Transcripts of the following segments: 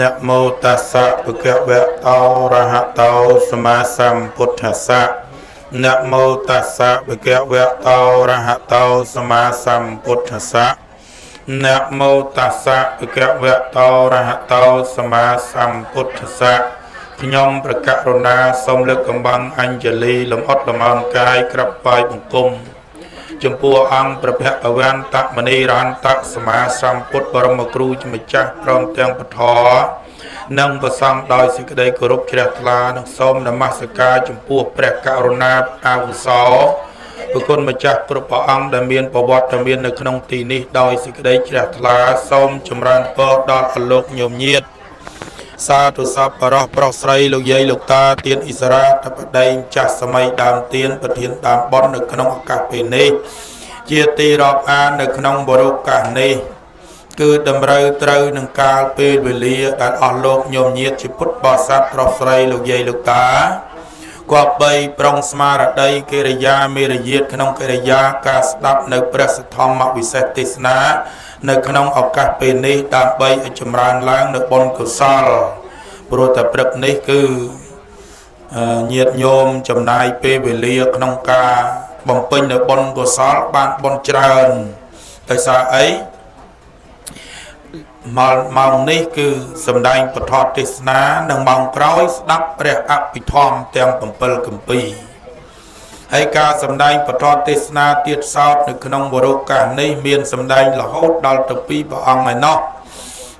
นะโมตัสสะภะคะวะโตอะระหะโตสัมมาสัมพุทธัสสะนะโมตัสสะภะคะวะโตอะระหะโตสัมมาสัมพุทธัสสะนะโมตัสสะภะคะวะโตอะระหะโตสัมมาสัมพุทธัสสะខ្ញុំប្រកាសរណាសូមលើកកំបាំងអញ្ជលីលំអត់លំអងកាយក្រាបថ្វាយបង្គំចំពោះអង្គព្រះភគវន្តមនីរហន្តសម្មាសម្ពុទ្ធបរមគ្រូជាម្ចាស់ព្រមទាំងពធនិងប្រសង់ដោយសេចក្តីគោរពជ្រះថ្លានិងសូមនមស្ការចំពោះព្រះករុណាអាวุសោព្រះគុណម្ចាស់គ្រប់ព្រះអង្គដែលមានប្រវត្តិមាននៅក្នុងទីនេះដោយសេចក្តីជ្រះថ្លាសូមចម្រើនពរដល់អលោកញោមញាតិសាធុសពបរោះប្រុសស្រីលោកយាយលោកតាទានអ៊ីស្រាតបដែងចាស់សម័យដើមទានប្រធានដើមបននៅក្នុងឱកាសពេលនេះជាទីរាប់អាននៅក្នុងបរិកាសនេះគឺតម្រូវត្រូវនឹងកាលពេលវេលាដែលអស់លោកញោមញាតិជាពុទ្ធបរិស័ទប្រុសស្រីលោកយាយលោកតាគប្បីប្រុងស្មារតីកិរិយាមេរយាទក្នុងកិរិយាការស្ដាប់នៅព្រះសទ្ធម្មវិសេសទេសនានៅក្នុងឱកាសពេលនេះដើម្បីឲ្យចម្រើនឡើងនៅបុណ្យកុសលព្រោះតែព្រឹកនេះគឺញាតិញោមចំណាយពេលវេលាក្នុងការបំពេញនៅបុណ្យកុសលបានបុណ្យច្រើនដោយសារអីម៉ោងនេះគឺសំដែងពធទេសនានិងម៉ោងក្រោយស្ដាប់ព្រះអភិធម្មទាំង7គម្ពីរហើយការសម្ដែងពធទេសនាទៀតសោតនៅក្នុងវរោកាសនេះមានសម្ដែងរហូតដល់ទៅ2ព្រះអង្គឯណោះ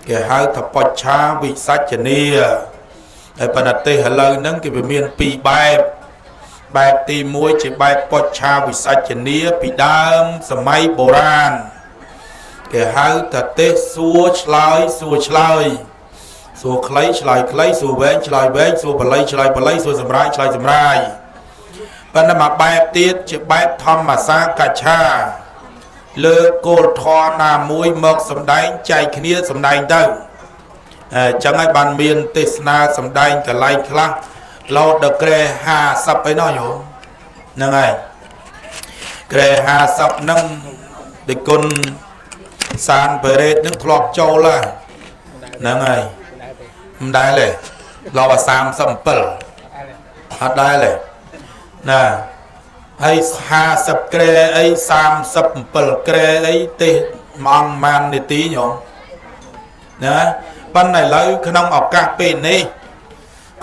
គេហៅថាបច្ឆាវិសច្ចនីហើយប៉ុន្តែទេសឥឡូវហ្នឹងគេវាមាន2បែបទី1ជាបែបបច្ឆាវិសច្ចនីពីដើមសម័យបុរាណគេហៅថាទេសួរឆ្លើយសួរឆ្លើយសួរខ្លីឆ្លើយខ្លីសួរវែងឆ្លើយវែងសួរបល័យឆ្លើយបល័យសួរសម្រាយឆ្លើយសម្រាយប៉ុន្តែមួយបែបទៀតជាបែបធម្មសាកច្ឆាលើគោលធម៌ណាមួយមកសម្ដែងចែកគ្នាសម្ដែងទៅអញ្ចឹងហើយបានមានទេសនាសម្ដែងកន្លែងខ្លះលោតដល់ក្រែ50ឯណោះយោហ្នឹងហើយក្រែ50ហ្នឹងដូចគុណសានបេរ៉េតនឹងធ្លាប់ចូលហ្នឹងហើយមិនដែលទេធ្លាប់37អត់ដែលទេណាហើយ50ក្រែអី37ក្រែអីទេសម៉ោងម៉ាននាទីញោមណាប៉ុន្តែឥឡូវក្នុងឱកាសពេលនេះ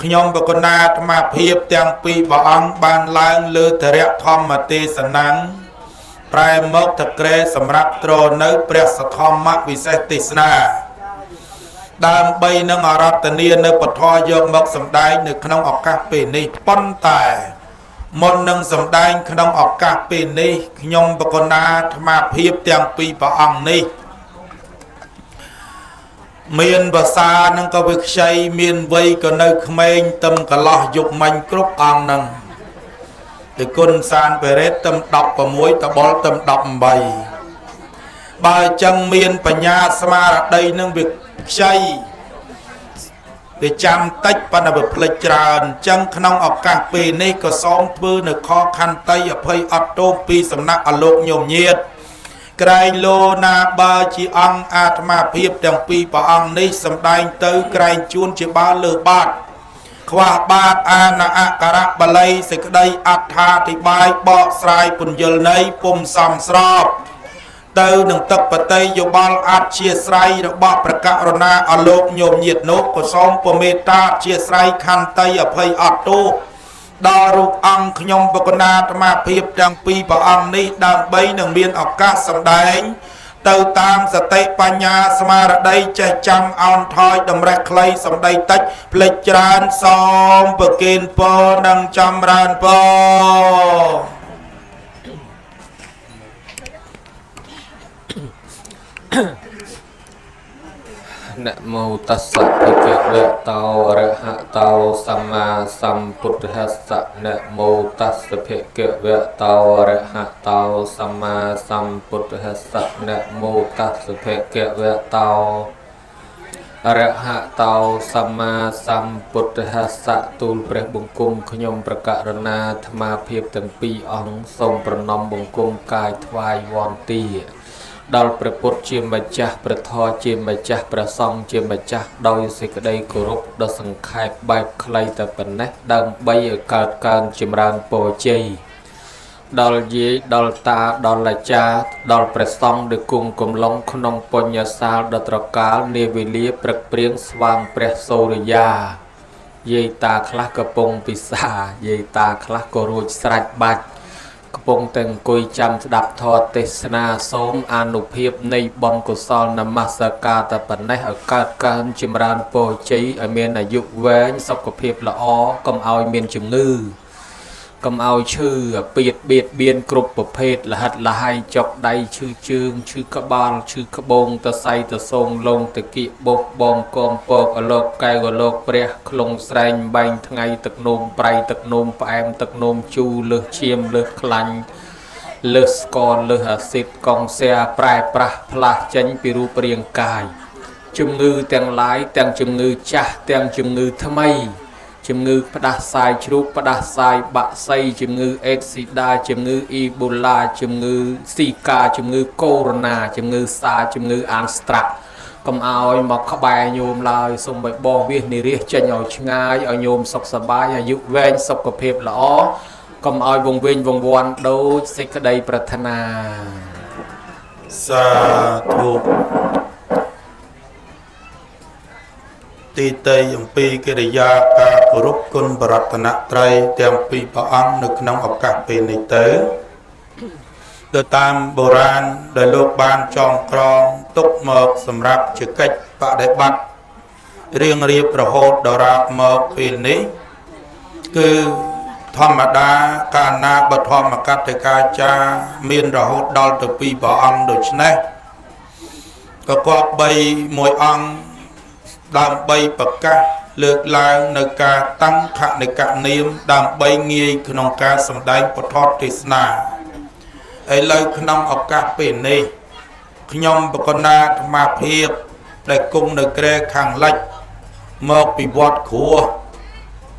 ខ្ញុំបកណាអាត្មាភាពទាំងពីរព្រះអង្គបានឡើងលើធរៈធម្មទេសនាប្រែមកតក្រែសម្រាប់ទ្រនៅព្រះសទ្ធម្មវិសេសទេសនាដើម្បីនឹងអរតនីនៅពធយកមកសម្ដែងនៅក្នុងឱកាសពេលនេះប៉ុន្តែមុននឹងសម្ដែងក្នុងឱកាសពេលនេះខ្ញុំបកណាអាត្មាភាពទាំងពីរព្រះអង្គនេះមានភាសានឹងក៏វាខ្ចីមានវ័យក៏នៅក្មេងទឹមកន្លោះយុគមាញ់គ្រប់អង្គនឹងតែគុណសានបេរ៉េតទឹម16តបលទឹម18បើចឹងមានបញ្ញាស្មារតីនឹងវាខ្ចីវាចាំតិចប៉ុន្តែវាផ្លេចច្រើនចឹងក្នុងឱកាសពេលនេះក៏សូមធ្វើនៅខខន្តីអភ័យអត់ទោសពីសំណាក់អលោកញោមញាតិក្រែងលោណាបើជាអង្គអាត្មាភាពទាំងពីរព្រះអង្គនេះសម្ដែងទៅក្រែងជួនជាបើលើបាត់ខ្វះបាតអានអក្ខរបល័យសេចក្តីអត្ថាធិប្បាយបកស្រាយពន្យល់ន័យពុំសមស្របទៅនឹងទឹកបតីយោបល់អធ្យាស្រ័យរបស់ព្រះករុណាអលោកញោមញាតិនោះក៏សូមពមេត្តាអធ្យាស្រ័យខន្តីអភ័យអត់ទោសដល់រូបអង្គខ្ញុំបកណាអាត្មាភាពទាំងពីរព្រះអង្គនេះដើម្បីនឹងមានឱកាសសម្ដែងទៅតាមសតិបញ្ញាស្មារតីចេះចាំអោនថយតម្រេះខ្លីសម្ដីតិចផ្លេចច្រើនសូមប្រគេនពរនិងចម្រើនពរนะโมตัสสะภะคะวะโตอะระหะโตสัมมาสัมพุทธัสสะนะโมตัสสะภะคะวะโตอะระหะโตสัมมาสัมพุทธัสสะนะโมตัสสะภะคะวะโตอะระหะโตสัมมาสัมพุทธัสสะទូលព្រះបង្គំខ្ញុំប្រកាសណាអាត្មាភាពទាំងពីរអង្គសូមប្រណម្យបង្គំកាយថ្វាយវន្ទាប ដល់ព្រះពុទ្ធជាម្ចាស់ព្រះធម៌ជាម្ចាស់ព្រះសង្ឃជាម្ចាស់ដោយសេចក្តីគោរពដ៏សង្ខេបបែបខ្លីតែប៉ុណ្ណេះដើម្បីឲ្យកើតកើនចម្រើនពរជ័យដល់យាយដល់តាដល់អាចារ្យដល់ព្រះសង្ឃដែលគង់កំឡុងក្នុងពុញ្ញសាលដ៏ត្រកាលនាវេលាព្រឹកព្រៀងស្វាងព្រះសូរិយាយាយតាខ្លះកំពុងពិសាយាយតាខ្លះក៏រួចស្រេចបាច់កំពុងតែអង្គុយចាំស្ដាប់ធម៌ទេសនាសូមអានុភាពនៃបុណ្យកុសលនមស្ការតែប៉ុណ្ណេះឲ្យកើតកើនចម្រើនពរជ័យឲ្យមានអាយុវែងសុខភាពល្អកុំឲ្យមានជំងឺកុំឲ្យឈឺបៀតបៀនគ្រប់ប្រភេទលហិតលហើយចុកដៃឈឺជើងឈឺក្បាលឈឺក្បូងតសៃតសងលងតគៀកបុកបងកងពកអលោកកែវអលោកព្រះខ្លងស្រែងបែងថ្ងៃទឹកនោមប្រៃទឹកនោមផ្អែមទឹកនោមជូរលើសឈាមលើសខ្លាញ់លើសស្ករលើសអាស៊ីតកងសែប្រែប្រាស់ផ្លាស់ចេញពីរូបរាងកាយជំងឺទាំងឡាយទាំងជំងឺចាស់ទាំងជំងឺថ្មីជំងឺផ្ដាសាយជ្រូកផ្ដាសាយបាក់សៃជំងឺអេដស៊ីដាជំងឺអ៊ីបូឡាជំងឺស៊ីកាជំងឺកូវីដ -19 ជំងឺសាជំងឺអានស្ត្រាក់កុំឲ្យមកក្បែរញោមឡើយសូមបីបោះវាសនិរាសចេញឲ្យឆ្ងាយឲ្យញោមសុខសប្បាយអាយុវែងសុខភាពល្អកុំឲ្យវង្វេងវង្វាន់ដូចសេចក្តីប្រាថ្នាសាធុទីតីអំពីកិរិយាការគោរពគុណបរតនត្រ័យទាំងពីរព្រះអង្គនៅក្នុងឱកាសពេលនេះទៅទៅតាមបុរាណដែលលោកបានចងក្រងទុកមកសម្រាប់ជាកិច្ចបដិបត្តិរៀងរៀបរហូតដល់រាប់មកពេលនេះគឺធម្មតាកាលណាបឋមកតិកាចារមានរហូតដល់ទៅពីរព្រះអង្គដូច្នេះក៏គប្បីមួយអង្គដើម្បីប្រកាសលើកឡើងនៅការតាំងខនិកនាមដើម្បីងាយក្នុងការសម្ដែងពធទេសនាឥឡូវក្នុងឱកាសពេលនេះខ្ញុំបកណាអាត្មាភាពដែលគង់នៅក្រែខាងលិចមកពីវត្តគ្រួ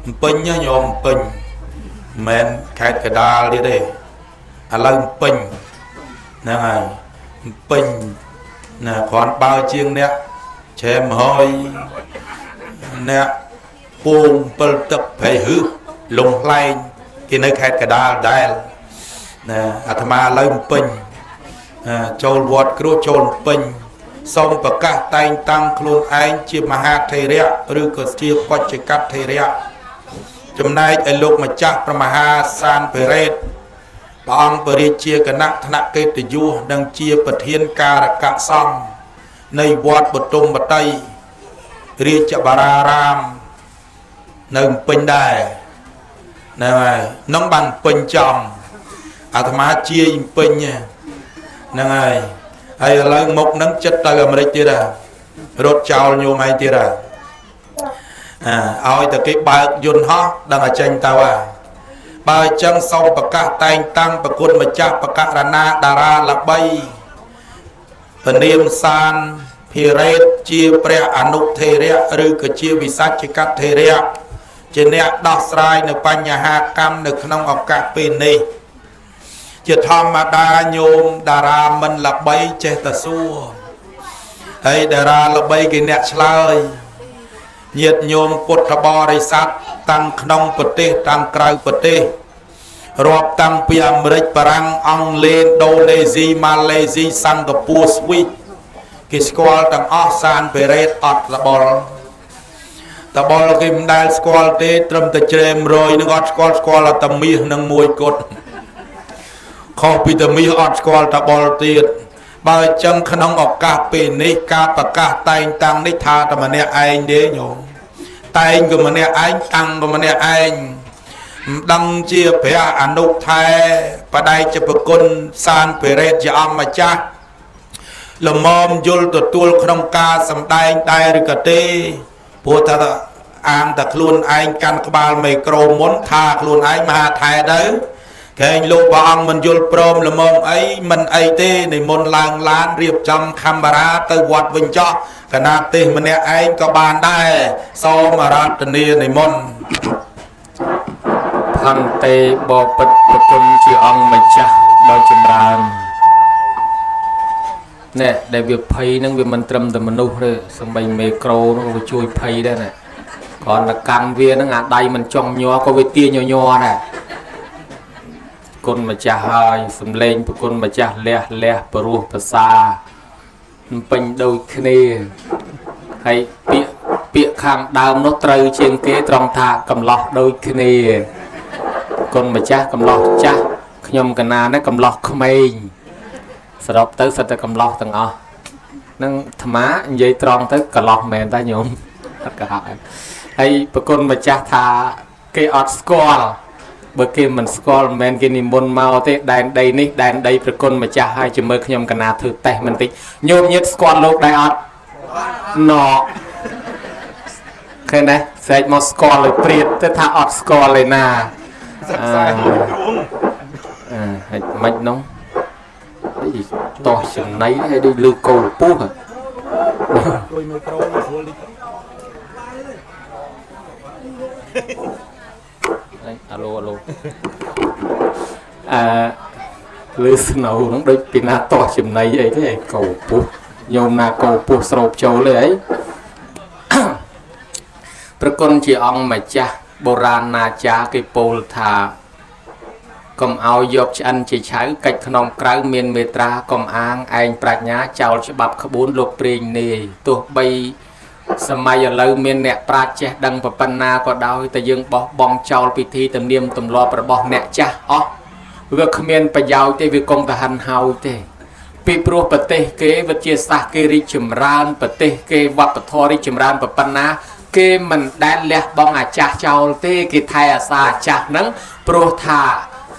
អំពេញញោមអំពេញមិនខេត្តកដាលទៀតទេឥឡូវអំពេញហ្នឹងហើយអំពេញណាគ្រាន់បើជាងអ្នកឆែមហើយអ្នកពង7ទឹកប្រៃហឺលងខ្លែងគេនៅខេត្តកដាលដែរណាអាត្មាឥឡូវពេញចូលវត្តគ្រូចូលពេញសូមប្រកាសតែងតាំងខ្លួនឯងជាមហាថេរៈឬក៏ជាបច្ចកថេរៈចំណែកឲ្យលោកម្ចាស់ព្រះមហាសានភិរេតព្រះអង្គបរិជាគណៈថ្នាក់កិត្តិយសនិងជាប្រធានការកសង្ឃនៃវត្តបទុមបតីរាជបារារាមនៅពេញដែរហ្នឹងហើយនឹងបានពេញចំអាត្មាជាពេញហ្នឹងហើយឥឡូវមុខនឹងចិត្តទៅអាមេរិកទៀតរត់ចោលញោមឯងទៀតឲ្យតែគេបើកយន្តហោះដឹងតែចេញទៅបើអញ្ចឹងសូមប្រកាសតែងតាំងប្រគុណម្ចាស់បកករណាតារាល្បីពនាមសានភិរេតជាព្រះអនុថេរៈឬក៏ជាវិសាជកថេរៈជាអ្នកដោះស្រាយនៅបញ្ហាកម្មនៅក្នុងឱកាសពេលនេះជាធម្មតាញោមតារាមិនល្បីចេះតែសួរហើយតារាល្បីគេអ្នកឆ្លើយញាតិញោមពុទ្ធបរិស័ទតាំងក្នុងប្រទេសតាំងក្រៅប្រទេសរាប់តាំងពីអាមេរិកបារាំងអង់គ្លេសឥណ្ឌូនេស៊ីម៉ាឡេស៊ីសិង្ហបុរីស្វីសគេស្គាល់ទាំងអស់សានពេរ៉េតអត់តបល់គេមិនដែលស្គាល់ទេត្រឹមតែជ្រែមរយនឹងអត់ស្គាល់តែមាសនឹងមួយគត់ខុសពីតែមាសអត់ស្គាល់តបល់ទៀតបើអញ្ចឹងក្នុងឱកាសពេលនេះការប្រកាសតែងតាំងនេះថាតែម្នាក់ឯងទេញោមតែងក៏ម្នាក់ឯងតាំងក៏ម្នាក់ឯងមិនដឹងជាព្រះអនុថែបដិជប្រគុណសានពេរ៉េតជាអម្ចាស់លមមយល់ទទួលក្នុងការសម្ដែងដែរឬក៏ទេព្រោះថាអានតែខ្លួនឯងកាន់ក្បាលមីក្រូមុនថាខ្លួនឯងមហាថែទៅកែងលោកព្រះអង្គមិនយល់ព្រមលមមអីមិនអីទេនិមន្តឡើងឡានរៀបចំកាមេរ៉ាទៅវត្តវិញចោះកណាទេម្នាក់ឯងក៏បានដែរសូមអារាធនានិមន្តផន្តេបពិតប្រគុណជាអង្គម្ចាស់ដ៏ចម្រើន nè để việc pay năng việc mình trầm tầm mình đâu rồi sân bay micro nó có chui pay đây này còn là can viên nó ngã đây mình trong nho có việc tia nho này con mà cha hơi sầm lên con mà cha le peru pasa pin đôi kia hay bịa khang đào nó trừ trên kế trong thà cầm lọ đôi kia con mà cha cầm lọ cha nhom cái nào nó cầm lọ không ai sau đó tới sẽ cầm lọ từng ọ nâng thầm á dây tròn tới cầm lọ mền ta nhom tất cả hay con mà cha thà cái ọt score bởi khi mình score men cái niềm môn mau thế đàn đây ní đàn đây con mà cha hai chữ mới nhom cái nào thử tay mình tích nhôm nhất score lúc đại ọt nọ cái này sẽ một scoreเลยเปลี่ยนแต่ถ้าออด score เลยนะmạch nóng to chừng nấy hay đi lưu cầu pú hả alo lưu snow nó đây pina to chừng nấy ấy thế cầu pú nhôm na cầu pú sầu châuเลยấyประคนជាអង្គម្ចាស់បុរាណណាចាគេពោលថាកុំឲ្យយកឆ្អិនជាឆៅកិច្ចក្នុងក្រៅមានមេត្រាកុំអាងឯងប្រាជ្ញាចោលច្បាប់ក្បួនលោកព្រាងនាយទោះបីសម័យឥឡូវមានអ្នកប្រាជ្ញចេះដឹងប៉ុណ្ណាក៏ដោយតែយើងបោះបង់ចោលពិធីទំនៀមទម្លាប់របស់អ្នកចាស់អស់វាគ្មានប្រយោជន៍ទេវាគង់តែហិនហោចទេពីព្រោះប្រទេសគេវិទ្យាសាស្ត្រគេរីកចម្រើនប្រទេសគេវប្បធម៌រីកចម្រើនប៉ុណ្ណាគេមិនដែលលះបង់អាចាស់ចោលទេគេថែអាសាអាចាស់ហ្នឹងព្រោះថា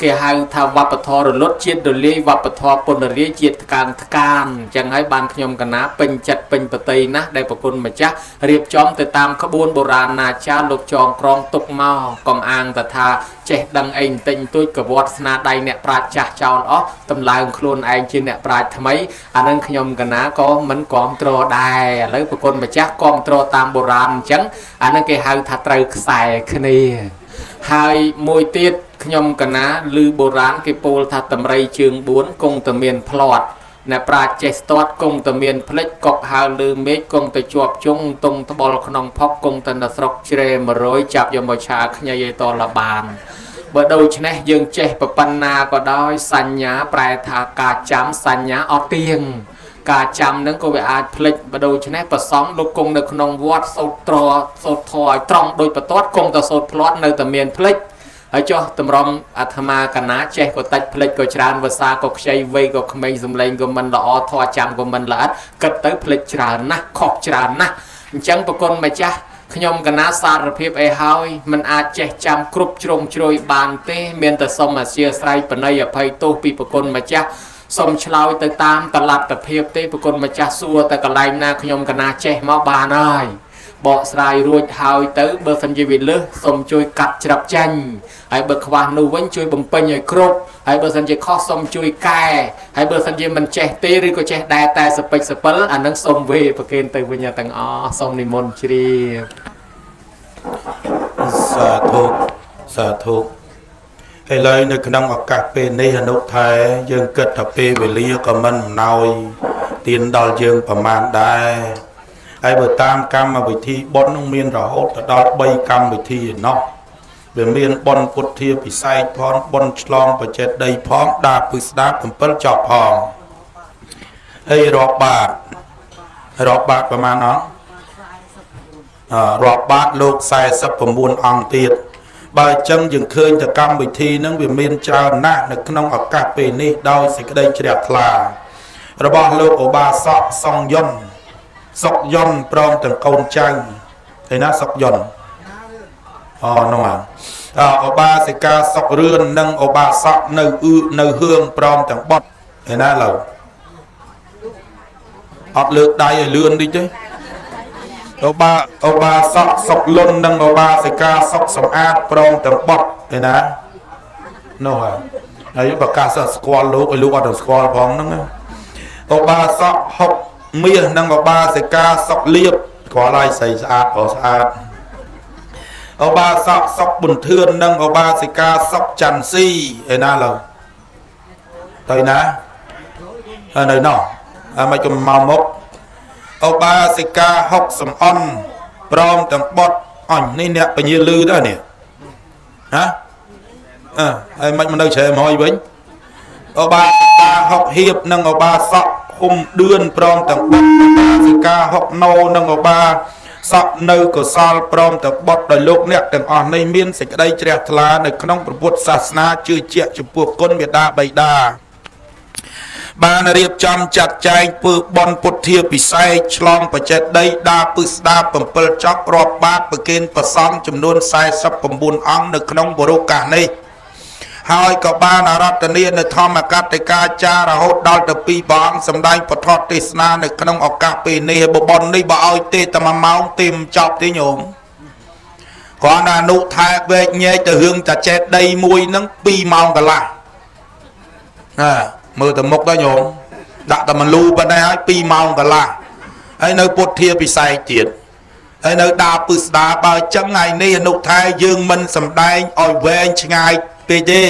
គេហៅថាវប្បធម៌រលត់ជាតិរលាយវប្បធម៌ពនរាយជាតិថ្កើងថ្កានអញ្ចឹងហើយបានខ្ញុំកណាពេញចិត្តពេញប្រតិណាស់ដែលប្រគុណម្ចាស់រៀបចំទៅតាមក្បួនបុរាណណាចារលោកចងក្រងទុកមកកុំអាងតែថាចេះដឹងអីបន្តិចបន្តួចកវត្តស្នាដៃអ្នកប្រាជ្ញចាស់ចោលអស់តម្លើងខ្លួនឯងជាអ្នកប្រាជ្ញថ្មីអានឹងខ្ញុំកណាក៏មិនគ្រប់គ្រងដែរឥឡូវប្រគុណម្ចាស់គ្រប់គ្រងតាមបុរាណអញ្ចឹងអានឹងគេហៅថាត្រូវខ្សែគ្នាហើយមួយទៀតខ្ញុំកណាឮបុរាណគេពោលថាតម្រៃជើង4គង់តែមានផ្្លាត់អ្នកប្រាជ្ញចេះស្ទាត់គង់តែមានផ្លិចកុកហើរលើមេឃគង់តែជាប់ជុងតុងត្បល់ក្នុងផុកគង់តែនៅស្រុកជ្រេ100ចាប់យកមកឆាខ្ញីឲ្យតលបានបើដូច្នេះយើងចេះប៉ុណ្ណាក៏ដោយសញ្ញាប្រែថាការចាំសញ្ញាអត់ទៀងការចាំនឹងក៏វាអាចផ្លិចបើដូច្នេះប្រសំលោកគង់នៅក្នុងវត្តសូត្រសូត្រធរឲ្យត្រង់ដោយបន្ទាត់គង់តែសូត្រផ្្លាត់នៅតែមានផ្លិចហើយចុះតម្រុំអាត្មាកណាចេះក៏តិចផ្លិចក៏ច្រើនភាសាក៏ខ្ចីវ័យក៏ក្មេងសំឡេងក៏មិនល្អធរចាំក៏មិនល្អគិតទៅផ្លិចច្រើនណាស់ខុសច្រើនណាស់អញ្ចឹងប្រគុណម្ចាស់ខ្ញុំកណាសារភាពអីហើយមិនអាចចេះចាំគ្រប់ជ្រុងជ្រោយបានទេមានតែសូមអធិស្ឋានបណីអភ័យទោសពីប្រគុណម្ចាស់សូមឆ្លើយទៅតាមតលទ្ធភាពទេប្រគុណម្ចាស់សួរតែកន្លែងណាខ្ញុំកណាចេះមកបានហើយបកស្រាយរួចហើយទៅបើសិនជាវាលើសសូមជួយកាត់ច្រាប់ចាញ់ហើយបើខ្វះនោះវិញជួយបំពេញឲ្យគ្រប់ហើយបើសិនជាខុសសូមជួយកែហើយបើសិនជាមិនចេះទេឬក៏ចេះដែរតែសពេចសពិលអានឹងសូមវេប្រគេនទៅវិញទាំងអស់សូមនិមន្តជ្រាបសាធុឥឡូវនៅក្នុងឱកាសពេលនេះអនុថែយើងគិតថាពេលវេលាក៏មិនអំណោយទានដល់យើងប្រមាណដែរហើយបើតាមកម្មវិធីបុណ្យនឹងមានរហូតដល់3កម្មវិធីឯណោះវាមានបុណ្យពុទ្ធាពិសេសផងបុណ្យឆ្លងបច្ចេតដីផងដាពិស្ដា7ចប់ផងហើយរាប់បាតប្រមាណអស់រាប់បាតលោក49អង្គទៀតបើអញ្ចឹងយើងឃើញតែកម្មវិធីហ្នឹងវាមានច្រើនណាស់នៅក្នុងឱកាសពេលនេះដោយសេចក្តីជ្រះថ្លារបស់លោកឧបាសកសុកយុនព្រមទាំងកូនចៅឃើញណាសុកយុននោះឧបាសិកាសុករឿននិងឧបាសកនៅហឿងព្រមទាំងបុត្រឃើញណាឡើយអត់លើកដៃឲ្យលឿនតិចទេឧបាសកសុកលុននិងឧបាសិកាសុកសំអាតព្រមទាំងបុត្រឃើញណានោះហើយប្រកាសស្គាល់លោកឲ្យលោកអត់ស្គាល់ផងហ្នឹងឧបាសកហុកមាសនិងឧបាសិកាសុកលៀបស្គាល់ហើយស្អីស្អាតស្អាតឧបាសកសុកប៊ុនធឿននិងឧបាសិកាសុកច័ន្ទស៊ីឯណាឡើយទៅណានៅនោះ mà chùm màu mốc ô ba sĩ ca học sầm on prom tầng bọt ảnh nên nè bao nhiêu lư đó nè hả ai mình đâu chơi mồi bánh ô ba sĩ ca học hiệp nâng ô ba sọ khung đươn prom tầng bọt sĩ ca học nô nâng ô ba sọ nơi của sal prom tầng bọt đời lúc nè tầng on này miên sẽ đây trẻ thla nơi không bột sát na chưa chẹt chụp buộc con Việt đa bày đa banរៀបចំចាត់ចែងធ្វើបន់ពុទ្ធាពិសេសឆ្លងបច្ចេកដីដាពឹស្ដា7ចប់រាប់បាតប្រគេនប្រសង់ចំនួន49អង្គនៅក្នុងបរិកាសនេះហើយក៏បានអារាធនានៅធម្មកតិកាចារហូតដល់ទៅ2ព្រះអង្គសម្ដែងពធទេសនានៅក្នុងឱកាសពេលនេះបបននេះបើឲ្យទេតែ1ម៉ោងទេមិនចប់ទេញោមគ្រាន់តែអនុថែវែកញែកទៅរឿងចាចេតដីមួយហ្នឹង2ម៉ោងកន្លះមើលទៅមុខដល់ញោមដាក់តែមិនលូប៉ុណ្ណេះហើយ2ម៉ោងកន្លះហើយនៅពុទ្ធាពិសេសទៀតហើយនៅដាពឹស្ដាបើចឹងថ្ងៃនេះអនុថែយើងមិនសំដែងឲ្យវែងឆ្ងាយពេកទេ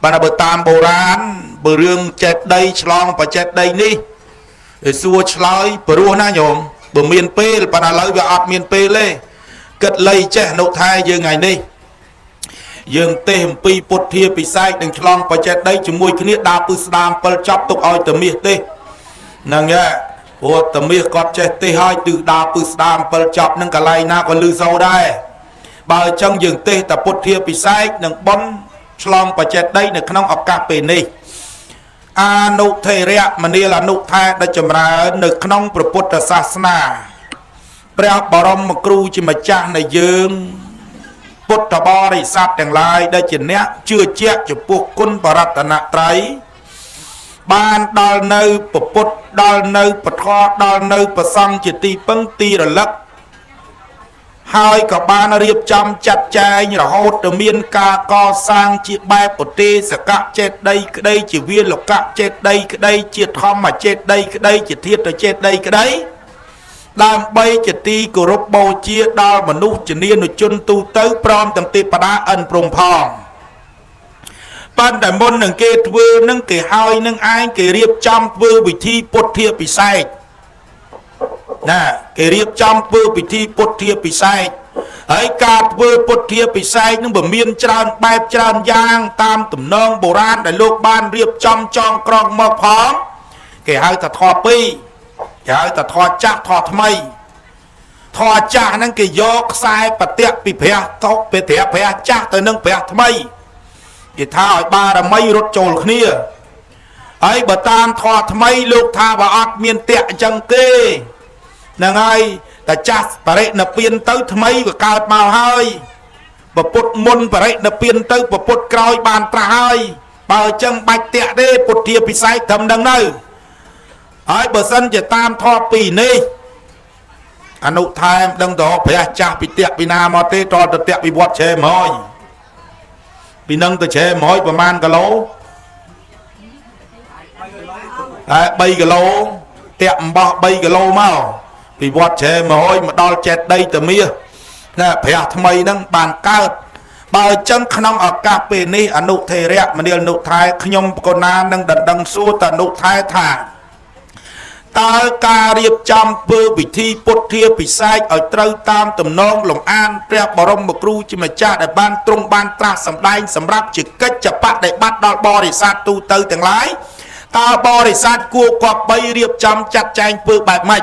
បាទបើតាមបុរាណបើរឿងចេតដីឆ្លងបច្ចេកដីនេះឲ្យសួរឆ្លើយព្រោះណាញោមបើមានពេលប៉ុន្តែឥឡូវវាអត់មានពេលទេគិតលៃចេះអនុថែយើងថ្ងៃនេះយើងទេអំពីពុទ្ធាពិសេសនឹងឆ្លងបច្ចេកដីជាមួយគ្នាដាពឹស្ដា7ចប់ទុកឲ្យតមាសទេហ្នឹងហើយព្រោះតមាសគាត់ចេះទេឲ្យទិសដាពឹស្ដា7ចប់នឹងកន្លែងណាក៏លឺសូរដែរបើអញ្ចឹងយើងទេតែពុទ្ធាពិសេសនឹងបន់ឆ្លងបច្ចេកដីនៅក្នុងឱកាសពេលនេះអនុថេរៈមនាលអនុថែដែលចម្រើននៅក្នុងព្រះពុទ្ធសាសនាព្រះបរមគ្រូជាម្ចាស់នៃយើងពុទ្ធបរិស័ទទាំងឡាយដែលជាអ្នកជឿជាក់ចំពោះគុណបរតនត្រ័យបានដល់នៅពុទ្ធដល់នៅពធដល់នៅប្រសង្ឃជាទីពឹងទីរលឹកហើយក៏បានរៀបចំចាត់ចែងរហូតទៅមានការកសាងជាបែបពុទេសកចេតដីក្តីជាវាលកចេតដីក្តីជាធម្មចេតដីក្តីជាធាតុចេតដីក្តីដើម្បីជាទីគោរពបូជាដល់មនុស្សជំនានុជនទូទៅព្រមទាំងទេពតាអិនព្រំផងប៉ុន្តែមុននឹងគេធ្វើនឹងគេហើយនឹងឯងគេរៀបចំធ្វើវិធីពុទ្ធាពិសេសណាគេរៀបចំធ្វើពិធីពុទ្ធាពិសេសហើយការធ្វើពុទ្ធាពិសេសនឹងបើមានច្រើនបែបច្រើនយ៉ាងតាមទំនងបុរាណដែលលោកបានរៀបចំចងក្រងមកផងគេហៅថាធម៌ពីរគេហៅថាធម៌ចាស់ធម៌ថ្មីធម៌ចាស់ហ្នឹងគេយកខ្សែបតៈពីព្រះតោពីព្រះចាស់ទៅនឹងព្រះថ្មីគេថាឲ្យបារមីរត់ចូលគ្នាហើយបើតាមធម៌ថ្មីលោកថាបើអត់មានតៈអញ្ចឹងទេហ្នឹងហើយតែចាស់បរិណិព្វានទៅថ្មីក៏កើតមកហើយពពុទ្ធមុនបរិណិព្វានទៅពពុទ្ធក្រោយបានត្រាស់ហើយបើអញ្ចឹងបាច់តៈទេពុទ្ធាពិសេសត្រឹមហ្នឹងនៅហើយបើសិនជាតាមធម៌ពីរនេះអនុថែមដឹងទៅព្រះចាស់ពីតៈពីណាមកទេតទៅតៈពីវត្តឆេមហើយពីនឹងទៅឆេមហើយប្រហែលគីឡូហើយ3គីឡូតៈអំបោះ3គីឡូមកពីវត្តឆេមហើយមកដល់ចេតដីតាមាសណាព្រះថ្មីហ្នឹងបានកើតបើអញ្ចឹងក្នុងឱកាសពេលនេះអនុថេរៈមនាលអនុថែខ្ញុំកូណានឹងដណ្ដឹងសួរតអនុថែថាតើការរៀបចំធ្វើពិធីពុទ្ធាពិសេសឲ្យត្រូវតាមទំនងលំអានព្រះបរមគ្រូជាម្ចាស់ដែលបានទ្រង់បានត្រាស់សម្ដែងសម្រាប់ជាកិច្ចបដិបត្តិដល់បរិស័ទទូទៅទាំងឡាយតើបរិស័ទគួរគប្បីរៀបចំចាត់ចែងធ្វើបែបម៉េច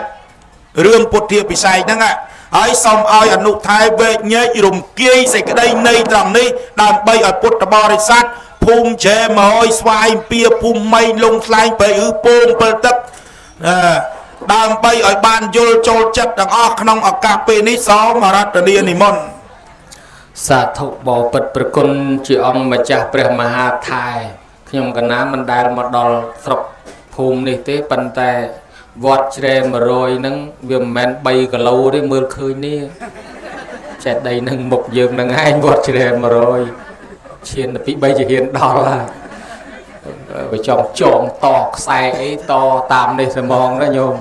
រឿងពុទ្ធាពិសេសហ្នឹងហើយសូមឲ្យអនុថែវែកញែករំគាយសេចក្តីនៃត្រង់នេះដើម្បីឲ្យពុទ្ធបរិស័ទភូមិឆេមហើយស្វាយពៀភូមិមីលងខ្លែងព្រៃអ៊ឺពង7ទឹកដើម្បីឲ្យបានយល់ចូលចិត្តទាំងអស់ក្នុងឱកាសពេលនេះសូមរតនានិមន្តសាធុបបិទ្ធប្រគុណជាអង្គម្ចាស់ព្រះមហាថែខ្ញុំកណាមិនដែលមកដល់ស្រុកភូមិនេះទេប៉ុន្តែវត្តជ្រែ100ហ្នឹងវាមិនមែន3គីឡូទេមើលឃើញនេះចេះដីនឹងមុខយើងនឹងឯងវត្តជ្រែ100ឈានទៅពី3ជាហ៊ានដល់ហើយបើចង់ចងតខ្សែអីតតាមនេះហ្មងណាញោម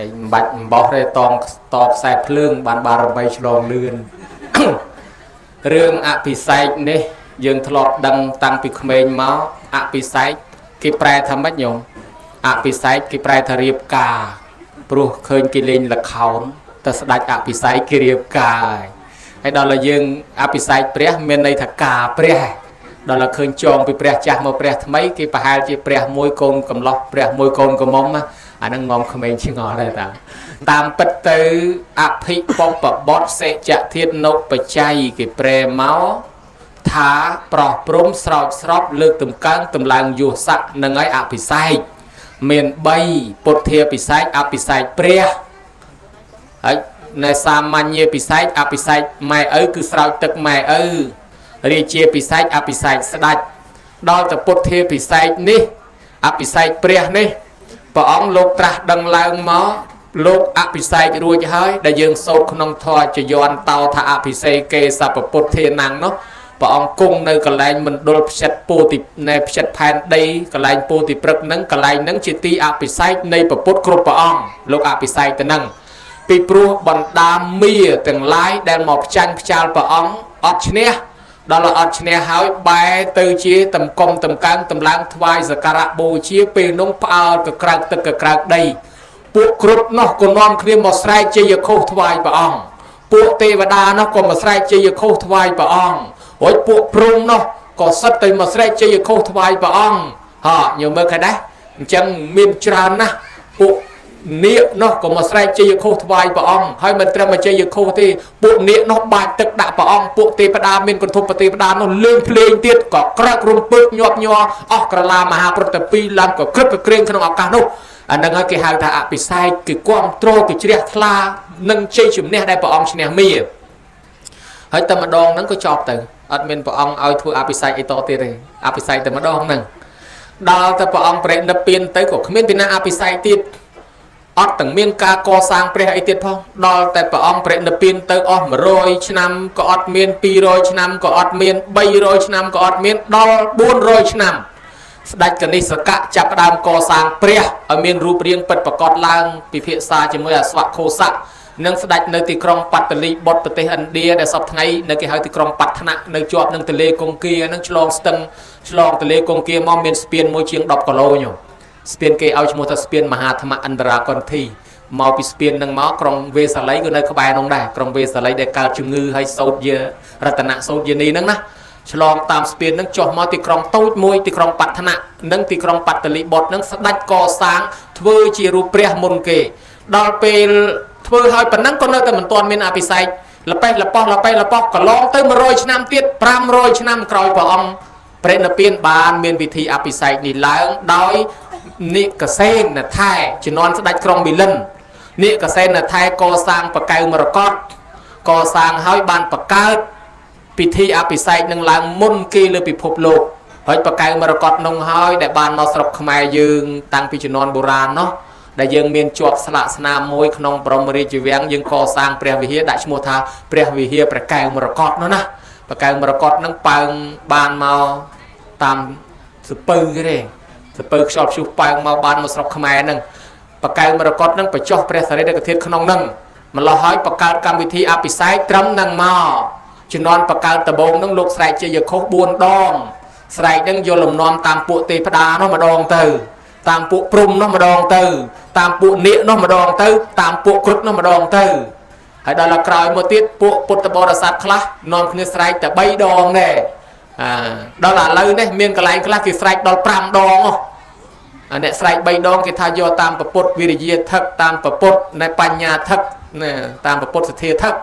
ឯងមិនបាច់អំបោះទេតខ្សែភ្លើងបានបារមីឆ្លងលឿនរឿងអភិសេកនេះយើងធ្លាប់ដឹងតាំងពីក្មេងមកអភិសេកគេប្រែថាម៉េចញោមអ អភិសេកគេប្រែថារៀបការព្រោះឃើញគេលេងល្ខោនទៅស្ដាច់អភិសេកគេរៀបការហើយដល់តែយើងអភិសេកព្រះមានន័យថាការព្រះដល់តែឃើញចងពីព្រះចាស់មកព្រះថ្មីគេប្រហែលជាព្រះមួយកូនកំឡោះព្រះមួយកូនកំមុំអាហ្នឹងងំក្មេងឆ្ងល់ដែរតាមពិតទៅអភិបពបតសេចធាតុនុបច្ច័យគេប្រែមកថាប្រោះព្រំស្រោចស្រពលើកតម្កើងតម្លើងយោស័កនឹងឲ្យអភិសេកមាន3ពុទ្ធាភិសេកអភិសេកព្រះហើយនៅសាមញ្ញភិសេកអភិសេកម៉ែឪគឺស្រោចទឹកម៉ែឪរាជាភិសេកអភិសេកស្ដេចដល់ទៅពុទ្ធាភិសេកនេះអភិសេកព្រះនេះព្រះអង្គលោកត្រាស់ដឹងឡើងមកលោកអភិសេករួចហើយដែលយើងសូត្រក្នុងធម៌ចយន្តតោថាអភិសេកេសពពុទ្ធាណាំងនោះព្រះអង្គគង់នៅកន្លែងមណ្ឌលផ្ចិតពោធិនៃផ្ចិតផែនដីកន្លែងពោធិព្រឹកហ្នឹងកន្លែងហ្នឹងជាទីអភិសេកនៃពុទ្ធគ្រប់ព្រះអង្គលោកអភិសេកទៅហ្នឹងពីព្រោះបណ្ដាមាទាំងឡាយដែលមកផ្ចាញ់ផ្ចាលព្រះអង្គអត់ឈ្នះដល់អត់ឈ្នះហើយបែរទៅជាតំកុំតំកើងតម្លើងថ្វាយសក្ការៈបូជាពេលនោះផ្អើលកក្រើកទឹកកក្រើកដីពួកគ្រប់នោះក៏នាំគ្នាមកស្រែកជ័យខុសថ្វាយព្រះអង្គពួកទេវតានោះក៏មកស្រែកជ័យខុសថ្វាយព្រះអង្គហើយពួកព្រំនោះក៏សិតទៅមកស្រែកជ័យខុសថ្វាយព្រះអង្គញោមមើលឃើញដែរអញ្ចឹងមានច្រើនណាស់ពួកនាគនោះក៏មកស្រែកជ័យខុសថ្វាយព្រះអង្គហើយមិនត្រឹមតែជ័យខុសទេពួកនាគនោះបាច់ទឹកដាក់ព្រះអង្គពួកទេវតាមានកន្ធុបទេវតានោះលើងភ្លេងទៀតក៏ក្រើករំពើកញាប់ញ័រអស់ក្រឡាមហាប្រតិពីឡើងក៏ក្រឹបក្រែងក្នុងឱកាសនោះអានឹងហើយគេហៅថាអភិសេកគឺគ្រប់គ្រងគឺជ្រះថ្លានឹងជ័យជំនះដែលព្រះអង្គឈ្នះមាហើយតែម្ដងហ្នឹងក៏ចប់ទៅអត់មានព្រះអង្គឲ្យធ្វើអភិសេកអីតទៀតទេអភិសេកតែម្ដងហ្នឹងដល់តែព្រះអង្គប្រេណិព្វានទៅក៏គ្មានពីណាអភិសេកទៀតអត់ទាំងមានការកសាងព្រះអីទៀតផងដល់តែព្រះអង្គប្រេណិព្វានទៅអស់100ឆ្នាំក៏អត់មាន200ឆ្នាំក៏អត់មាន300ឆ្នាំក៏អត់មានដល់400ឆ្នាំស្ដេចកនិសកៈចាប់ផ្ដើមកសាងព្រះឲ្យមានរូបរាងពិតប្រាកដឡើងពិភាក្សាជាមួយអស្វខោសៈនឹងស្ដេចនៅទីក្រុងបត្តលីបុត្រប្រទេសឥណ្ឌាដែលសពថ្ងៃនៅគេហៅទីក្រុងបត្តនៈនៅជាប់នឹងទន្លេកុងគានឹងឆ្លងស្ទឹងឆ្លងទន្លេកុងគាមកមានស្ពានមួយជាង10គីឡូញោមស្ពានគេឲ្យឈ្មោះថាស្ពានមហាធម្មអន្តរាគន្ធីមកពីស្ពាននឹងមកក្រុងវេសាលីក៏នៅក្បែរនោះដែរក្រុងវេសាលីដែលកើតជំងឺហើយសោតយារតនៈសោតយានីហ្នឹងណាឆ្លងតាមស្ពានហ្នឹងចុះមកទីក្រុងតូចមួយទីក្រុងបត្តនៈនិងទីក្រុងបត្តលីបុត្រហ្នឹងស្ដេចកសាងធ្វើជារូបព្រះមុនគេដល់ពេលធ្វើឲ្យប៉ុណ្ណឹងក៏នៅតែមិនទាន់មានអភិសេកលប៉េះលប៉ោះកន្លងទៅ100ឆ្នាំទៀត500ឆ្នាំក្រោយព្រះអង្គប្រេណិព្វានបានមានពិធីអភិសេកនេះឡើងដោយនិកសេនថែជំនាន់ស្ដេចក្រុងមីលិននិកសេនថែកសាងបកៅមរកតកសាងហើយបានបង្កើតពិធីអភិសេកនឹងឡើងមុនគេលើពិភពលោកហើយបកៅមរកតនោះហើយដែលបានមកស្រុកខ្មែរយើងតាំងពីជំនាន់បុរាណនោះដែលយើងមានជាប់ស្លាកស្នាមមួយក្នុងបរមរាជវាំងយើងកសាងព្រះវិហារដាក់ឈ្មោះថាព្រះវិហារប្រកែវមរកតនោះណាប្រកែវមរកតនឹងប៉ើងបានមកតាមសពៅទេសពៅខ្យល់ព្យុះប៉ើងមកបានមកស្រុកខ្មែរនឹងប្រកែវមរកតនឹងបញ្ចុះព្រះសារីរិកធាតុក្នុងនឹងម្ល៉េះហើយបង្កើតកម្មវិធីអភិសេកត្រឹមនឹងមកជំនាន់បង្កើតដំបូងនឹងលោកស្រែកជ័យខុស4ដងស្រែកនឹងយកលំនាំតាមពួកទេវតានោះម្ដងទៅតាមពួកព្រំនោះម្ដងទៅតាមពួកនាគនោះម្ដងទៅតាមពួកគ្រុឌនោះម្ដងទៅហើយដល់ដល់ក្រោយមកទៀតពួកពុទ្ធបរិស័ទខ្លះនាំគ្នាស្រែកតែ3ដងដែរដល់ឥឡូវនេះមានកន្លែងខ្លះគេស្រែកដល់5ដងអ្នកស្រែក3ដងគេថាយកតាមពពុទ្ធវិរិយាថឹកតាមពពុទ្ធនៃបញ្ញាថឹកតាមពពុទ្ធសទ្ធាថឹក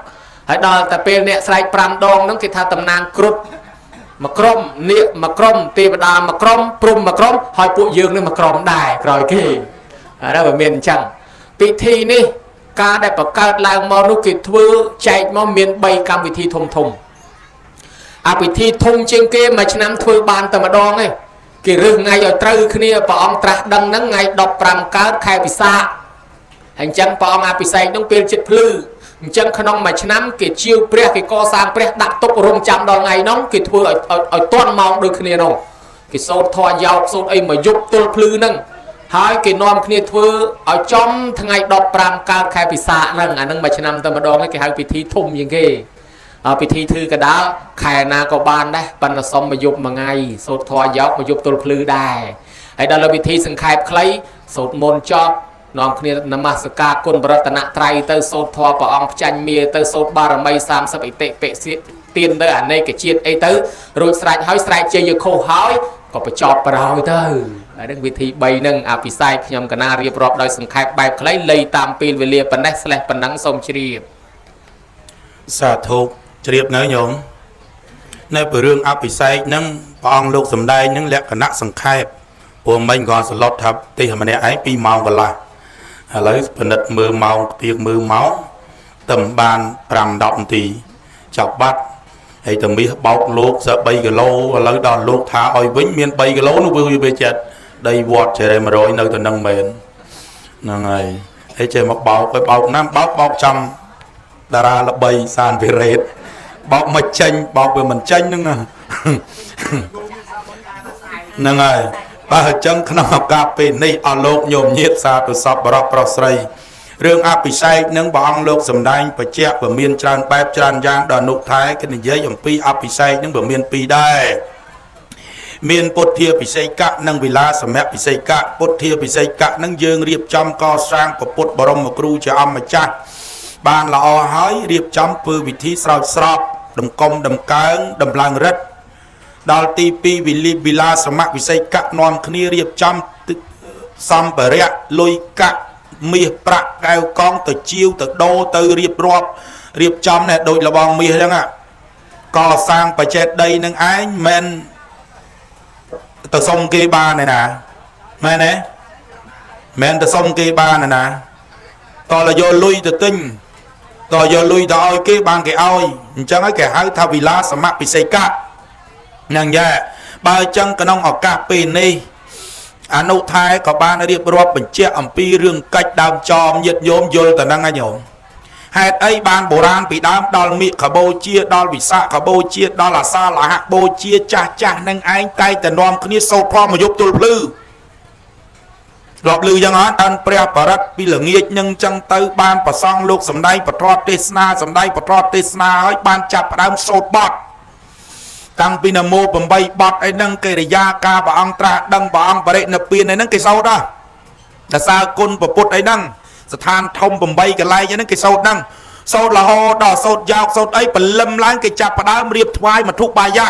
ហើយដល់តែពេលអ្នកស្រែក5ដងហ្នឹងគេថាតំណាងគ្រុឌមួយក្រុមនាគមួយក្រុមទេវតាមួយក្រុមព្រំមួយក្រុមហើយពួកយើងនឹងមួយក្រុមដែរក្រោយគេហើយវាមានអញ្ចឹងពិធីនេះការដែលបង្កើតឡើងមកនោះគេធ្វើចែកមកមាន3កម្មវិធីធំអពិធីធំជាងគេមួយឆ្នាំធ្វើបានតែម្ដងឯងគេរើសថ្ងៃឲ្យត្រូវគ្នាព្រះអង្គត្រាស់ដឹងហ្នឹងថ្ងៃ15កើតខែពិសាខហើយអញ្ចឹងព្រះអង្គអភិសេកនោះពេលចិត្តភ្លឺអញ្ចឹងក្នុងមួយឆ្នាំគេជាវព្រះគេកសាងព្រះដាក់ទុករងចាំដល់ថ្ងៃនោះគេធ្វើឲ្យទាន់ម៉ោងដូចគ្នានោះគេសូត្រធម៌យោគសូត្រអីមួយយប់ទល់ភ្លឺហ្នឹងហើយគេនាំគ្នាធ្វើឲ្យចំថ្ងៃ15កើតខែពិសាខហ្នឹងអាហ្នឹងមួយឆ្នាំតែម្ដងគេហៅពិធីធំជាងគេពិធីធ្វើកដាលខែណាក៏បានដែរប៉ុន្តែសុំមួយយប់មួយថ្ងៃសូត្រធម៌យោគមួយយប់ទល់ភ្លឺដែរហើយដល់ពិធីសង្ខេបខ្លី សូត្រមន្តចប់នាំគ្នានមស្ការគុណបរតនត្រ័យទៅសូត្រធម៌ព្រះអង្គផ្ចាញ់មាទៅសូត្របារមី30អិតិពិសិទានទៅអនេកជាតិអីទៅរួចស្រេចហើយស្រែកជាយខុសហើយក៏បញ្ចប់ប្រោយទៅហើយនឹងវិធី3ហ្នឹងអភិសេកខ្ញុំកណារៀបរាប់ដោយសង្ខេបបែបខ្លីលៃតាមពេលវេលាប៉ុណ្ណេះស្លេះប៉ុណ្ណឹងសូមជ្រាបសាធុជ្រាបនៅញោមនៅពីរឿងអភិសេកហ្នឹងព្រះអង្គលោកសំដែងហ្នឹងលក្ខណៈសង្ខេបព្រោះមិញក៏សឡុតថាទីម្នាក់ឯង2ម៉ោងកន្លះឥឡូវពិនិត្យមើលម៉ោងទៀងមើលម៉ោងតែបាន5-10នាទីចាប់បាត់ហើយតមាសបោកលោកសើ3គីឡូឥឡូវដល់លោកថាឲ្យវិញមាន3គីឡូនោះវាចិត្តដីវត្តចេះ100នៅទៅនឹងមែនហ្នឹងហើយហើយចេះមកបោកឲ្យបោកណាំបោកចំតារាល្បីសានវិរេតបោកមិនចេញបោកវាមិនចេញហ្នឹងហ្នឹងហើយបើអញ្ចឹងក្នុងឱកាសពេលនេះអស់លោកញោមញាតសាទសពបរោះប្រុសស្រីរឿងអភិសេកនឹងព្រះអង្គលោកសម្ដែងបច្ចៈវាមានច្រើនបែបច្រើនយ៉ាងដល់នុថែគេនិយាយអំពីអភិសេកនឹងវាមាន2ដែរមានពុទ្ធាភិសេកៈនិងវិឡាសមៈភិសេកៈពុទ្ធាភិសេកៈនឹងយើងរៀបចំកសាងពុទ្ធបរមគ្រូជាអម្ចាស់បានល្អហើយរៀបចំធ្វើវិធីស្រោចស្រពដំកុំដំកើងដំឡើងរិទ្ធដល់ទី2វិឡាសមៈភិសេកៈនាំគ្នារៀបចំសម្ភារៈលុយកាក់មាសប្រាក់កែវកងទៅជាវទៅដោទៅរៀបរាប់រៀបចំនេះដូចលបងមាសអញ្ចឹងកសាងបច្ចេកដីនឹងឯងមិនទៅសុំគេបានទេណាមែនទេមិនទៅសុំគេបានទេណាតើយកលុយទៅទិញតើយកលុយទៅឲ្យគេបានគេឲ្យអញ្ចឹងហើយគេហៅថាវិឡាសមៈភិសេកៈហ្នឹងយ៉ាបើអញ្ចឹងក្នុងឱកាសពេលនេះអនុថែក៏បានរៀបរាប់បញ្ជាក់អំពីរឿងកិច្ចដើមចោមញាតិញោមយល់ទៅហ្នឹងហើយញោមហេតុអីបានបុរាណពីដើមដល់មិខបូជាដល់វិសាខបូជាដល់អាសាលហបូជាចាស់នឹងឯងតែតែនាំគ្នាសូត្រផងមកយប់ទល់ភ្លឺរាប់លឺចឹងហ៎ដល់ព្រះបរិត្តពីល្ងាចនឹងចឹងទៅបានប្រសង់លោកសំដែងពធទេសនាសំដែងពធទេសនាហើយបានចាប់ផ្ដើមសូត្របទតាំងពីនមោ8បទអីហ្នឹងកិរិយាការព្រះអង្គត្រាស់ដឹងព្រះអង្គបរិនិព្វានអីហ្នឹងគេសូត្រហ៎ដល់សារគុណពុទ្ធអីហ្នឹងស្ថានធំ8កន្លែងហ្នឹងគេសូត្រហ្នឹងសូត្ររហូតដល់សូត្រយកសូត្រអីព្រលឹមឡើងគេចាប់ផ្ដើមរៀបថ្វាយមធុបាយៈ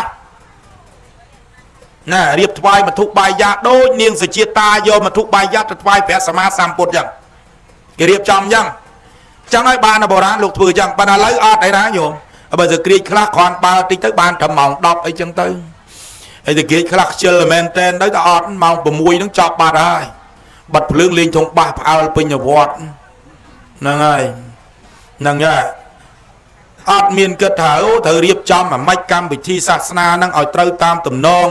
ណារៀបថ្វាយមធុបាយៈដូចនាងសុជាតាយកមធុបាយៈទៅថ្វាយព្រះសម្មាសម្ពុទ្ធចឹងគេរៀបចំចឹងហើយបានបុរាណលោកធ្វើចឹងប៉ុន្តែឥឡូវអត់អីណាញោមបើទៅក្រៀកខ្លះគ្រាន់បើតិចទៅបានត្រឹមម៉ោង10អីចឹងទៅហើយទៅក្រៀកខ្លះខ្ជិលមែនតែនទៅអត់ម៉ោង6ហ្នឹងចប់បាត់ហើយបាត់ភ្លើងលេងធំបាសផ្អើលពេញវត្តហ្នឹងហើយហ្នឹងហើយអត់មានគិតថាអូត្រូវរៀបចំអាម៉េចកម្មវិធីសាសនាហ្នឹងឲ្យត្រូវតាមទំនង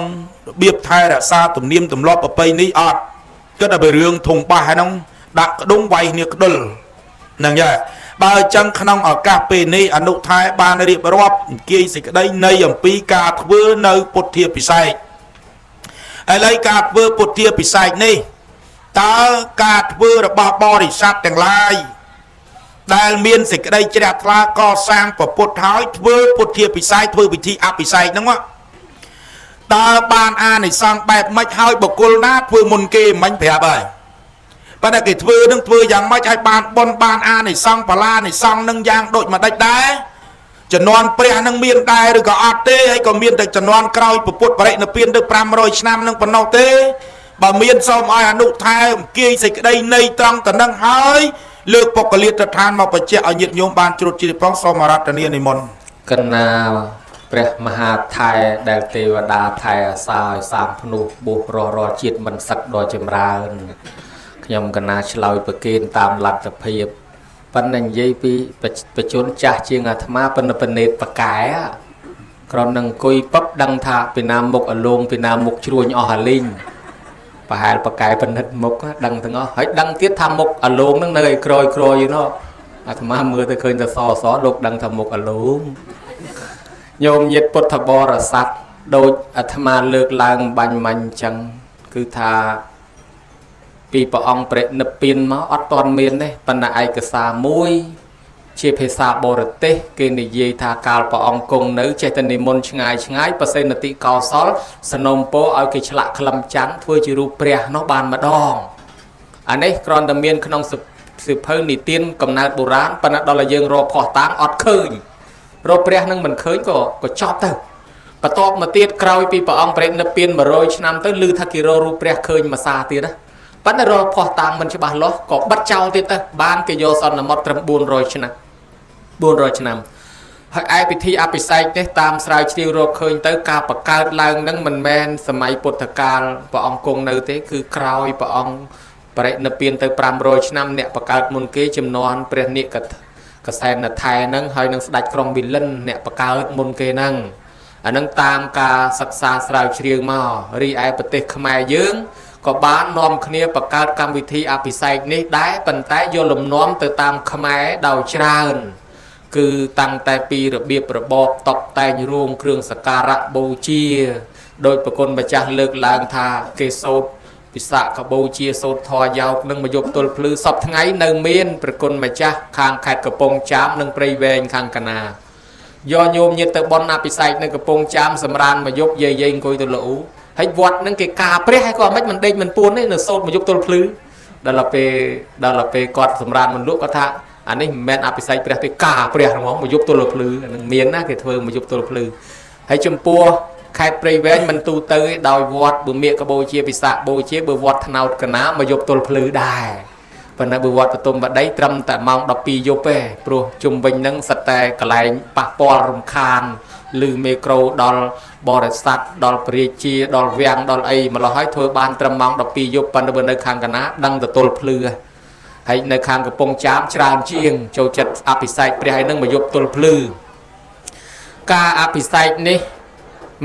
របៀបថែរក្សាទំនៀមទម្លាប់ប្រពៃណីអត់គិតតែពីរឿងធំបាសហ្នឹងដាក់ក្ដុងវាយគ្នាក្ដុលហ្នឹងហើយបើអញ្ចឹងក្នុងឱកាសពេលនេះអនុថែបានរៀបរាប់អង្គាយសេចក្តីនៃអំពីការធ្វើនៅពុទ្ធាភិសេកឥឡូវការធ្វើពុទ្ធាភិសេកនេះតើការធ្វើរបស់បរិស័ទទាំងឡាយដែលមានសេចក្តីជ្រះថ្លាកសាងពុទ្ធហើយធ្វើពុទ្ធាភិសេកធ្វើពិធីអភិសេកហ្នឹងតើបានអានិសង្សបែបម៉េចហើយបុគ្គលណាធ្វើមុនគេមិញប្រាប់ហើយប៉ុន្តែគេធ្វើនឹងធ្វើយ៉ាងម៉េចឲ្យបានបុណ្យបានអានិសង្សបលានិសង្សនឹងយ៉ាងដូចម្ដេចដែរជំនាន់ព្រះនឹងមានដែរឬក៏អត់ទេហើយក៏មានតែជំនាន់ក្រោយពុទ្ធបរិនិព្វានទៅ500ឆ្នាំនឹងប៉ុណ្ណោះទេបើមានសូមឲ្យអនុថែអង្គាយសេចក្តីនៃត្រង់ទៅនឹងហើយលើកពុកលាតដ្ឋានមកបញ្ជាក់ឲ្យញាតិញោមបានជ្រុតជ្រាបផងសូមអារាធនានិមន្តកណាព្រះមហាថែដែលទេវតាថែអាសាឲ្យសាមភ្នោះបុះរាល់ជាតិមិនសឹកដ៏ចម្រើនខ្ញុំកណាឆ្លើយប្រគេនតាមលទ្ធភាពប៉ុន្តែនិយាយពីបជនចាស់ជាងអាត្មាប៉ុន្តែបណេតបកែក្រននឹងអង្គុយពឹបដឹងថាពីណាមុខអលងពីណាមុខជ្រួញអស់អាលីងប្រហែលបកែបណិតមុខដឹងទាំងអស់ហើយដឹងទៀតថាមុខអលងនឹងនៅឯក្រោយនោះអាត្មាមើលទៅឃើញតែសលោកដឹងថាមុខអលងញោមញាតិពុទ្ធបរិស័ទដូចអាត្មាលើកឡើងបាញ់មាញ់អញ្ចឹងគឺថាពីព្រះអង្គព្រះនិព្វានមកអត់ទាន់មានទេប៉ុន្តែឯកសារមួយជាភាសាបរទេសគេនិយាយថាកាលព្រះអង្គគង់នៅចេះតែនិមន្តឆ្ងាយប្រសេនតិកោសលសនំពោឲ្យគេឆ្លាក់ក្លឹមច័ន្ទធ្វើជារូបព្រះនោះបានម្ដង អានេះគ្រាន់តែមានក្នុងសិភៅនិទានកំណើតបុរាណប៉ុន្តែដល់តែយើងរកផោះតាំងអត់ឃើញរកព្រះនឹងមិនឃើញក៏ចប់ទៅបន្ទាប់មកទៀតក្រោយពីព្រះអង្គប្រេតនិព្វាន100ឆ្នាំទៅឮថាគេរករូបព្រះឃើញមួយសាទៀតណាប៉ុន្តែរកផោះតាំងមិនច្បាស់លាស់ក៏បិទចោលទៀតទៅបានគេយកសន្មតត្រឹម400ឆ្នាំហើយឯពិធីអភិសេកនេះតាមស្រាវជ្រាវរកឃើញទៅការបង្កើតឡើងនឹងមិនមែនសម័យពុទ្ធកាលព្រះអង្គគង់នៅទេគឺក្រោយព្រះអង្គបរិនិព្វានទៅ500ឆ្នាំអ្នកបង្កើតមុនគេចំនួនព្រះនិកសែនថែហ្នឹងហើយនឹងស្ដេចក្រុងវិលិនអ្នកបង្កើតមុនគេហ្នឹងអានឹងតាមការសិក្សាស្រាវជ្រាវមករីឯប្រទេសខ្មែរយើងក៏បាននាំគ្នាបង្កើតកម្មវិធីអភិសេកនេះដែរប៉ុន្តែយកលំនាំទៅតាមខ្មែរដោយច្រើនគឺតាំងតែពីរបៀបរបបតបតែងរោងគ្រឿងសក្ការៈបូជាដោយប្រគុណម្ចាស់លើកឡើងថាគេសូត្រពិសាខបូជាសូត្រធរយោកនឹងមកយកទល់ភ្លឺសពថ្ងៃនៅមានប្រគុណម្ចាស់ខាងខេត្តកំពង់ចាមនិងព្រៃវែងខាងកណាយកញោមញាតិទៅបន់អភិសេកនៅកំពង់ចាមសម្រានមកយកយាយអង្គុយទៅលូហើយវត្តនឹងគេការព្រះហើយក៏មិនដេកមិនពួនទេនៅសូត្រមកយកទល់ភ្លឺដល់ពេលគាត់សម្រានមិនលក់គាត់ថាអានេះមិនមែនអភិសេកព្រះទេការព្រះហ្មងមកយកទល់ភ្លឺនឹងមានណាគេធ្វើមកយកទល់ភ្លឺហើយចំពោះខេត្តព្រៃវែងមិនទូទៅដោយវត្តបុមេកបូជាពិសាបូជាបើវត្តថ្នោតកណាមកយកទល់ភ្លឺដែរប៉ុន្តែបើវត្តបទុមបដីត្រឹមតែម៉ោង12យប់ទេព្រោះជុំវិញនឹងសិតតែកន្លែងប៉ះពាល់រំខានឬមេក្រូដល់បរិស័ទដល់ព្រះរាជាដល់វាំងដល់អីម្ល៉េះហើយធ្វើបានត្រឹមម៉ោង12យប់ប៉ុន្តែបើនៅខាងកណាដឹងទៅទល់ភ្លឺហើយនៅខាងកំពង់ចាមច្រើនជាងចូលចិត្តអភិសេកព្រះហើយនឹងមកយកទល់ភ្លឺការអភិសេកនេះ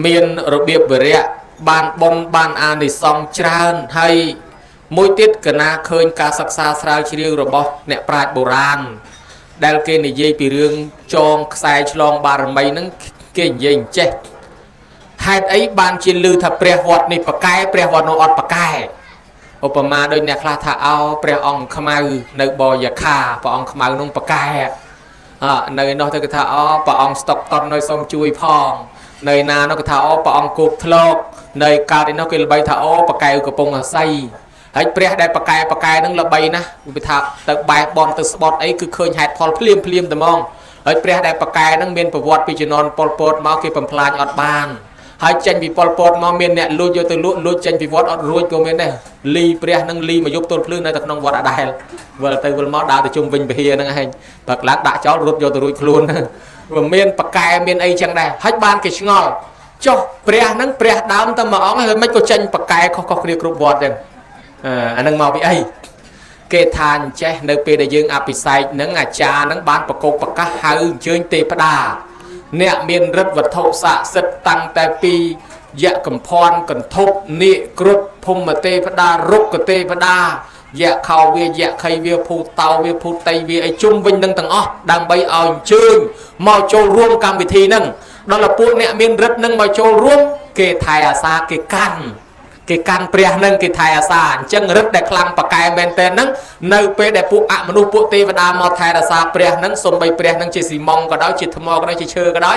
មានរបៀបវិរៈបានបុណ្យបានអានិសង្សច្រើនហើយមួយទៀតកណាឃើញការសិក្សាស្រាវជ្រាវរបស់អ្នកប្រាជ្ញបុរាណដែលគេនិយាយពីរឿងចងខ្សែឆ្លងបារមីហ្នឹងគេនិយាយអញ្ចេះហេតុអីបានជាឮថាព្រះវត្តនេះប្រកែព្រះវត្តនោះអត់ប្រកែឧបមាដូចអ្នកខ្លះថាអោព្រះអង្គខ្មៅនៅបយាខាព្រះអង្គខ្មៅនោះប្រកែនៅនោះទៅគេថាអូព្រះអង្គស្តុកតន់នៅសូមជួយផងនៅណានោះគេថាអូព្រះអង្គគោកធ្លោកនៅកើតឯនោះគេល្បីថាអូប្រកែកំពង់អាស័យហើយព្រះដែលប្រកែនឹងល្បីណាស់វាថាទៅបែបនទៅស្បត់អីគឺឃើញហេតុផលភ្លាមតែហ្មងហើយព្រះដែលប្រកែនឹងមានប្រវត្តិពីជំនាន់ប៉ុលពតមកគេបំផ្លាញអត់បានហើយចេញពីប៉ុលពតមកមានអ្នកលួចយកទៅលួចចេញពីវត្តអត់រួចក៏មានដែរលីព្រះនឹងលីមកយកទល់ភ្លឺនៅតែក្នុងវត្តអដែលវិលទៅវិលមកដើរទៅជុំវិញពហិហ្នឹងឯងបើក្លាក់ដាក់ចោលរត់យកទៅរួចខ្លួនវាមានប្រកែមានអីចឹងដែរហើយបានគេឆ្ងល់ចុះព្រះហ្នឹងព្រះដើមតែមួយអង្គហើយមិនក៏ចេញប្រកែខុសៗគ្នាគ្រប់វត្តចឹងអានឹងមកពីអីគេថាអញ្ចេះនៅពេលដែលយើងអភិសេកហ្នឹងអាចារ្យហ្នឹងបានប្រកបប្រកាសហៅអញ្ជើញទេវតាអ្នកមានរិទ្ធវត្ថុស័ក្តិសិទ្ធិតាំងតែពីយៈកំភ័ណ្ឌកន្ធប់នាគគ្រុឌភូមិទេវតារុក្ខទេវតាយៈខោវាយៈខៃវាភូតោវាភូតៃវាអីជុំវិញនឹងទាំងអស់ដើម្បីឲ្យអញ្ជើញមកចូលរួមកម្មវិធីហ្នឹងដល់ពួកអ្នកមានរិទ្ធហ្នឹងមកចូលរួមគេថែអាសាគេកាន់ព្រះនឹងគេថែអាសាអញ្ចឹងរិទ្ធដែលខ្លាំងប្រកែមែនតើហ្នឹងនៅពេលដែលពួកអមនុស្សពួកទេវតាមកថែអាសាព្រះហ្នឹងសំបីព្រះហ្នឹងជាស៊ីម៉ុងក៏ដោយជាថ្មក៏ដោយជាឈើក៏ដោយ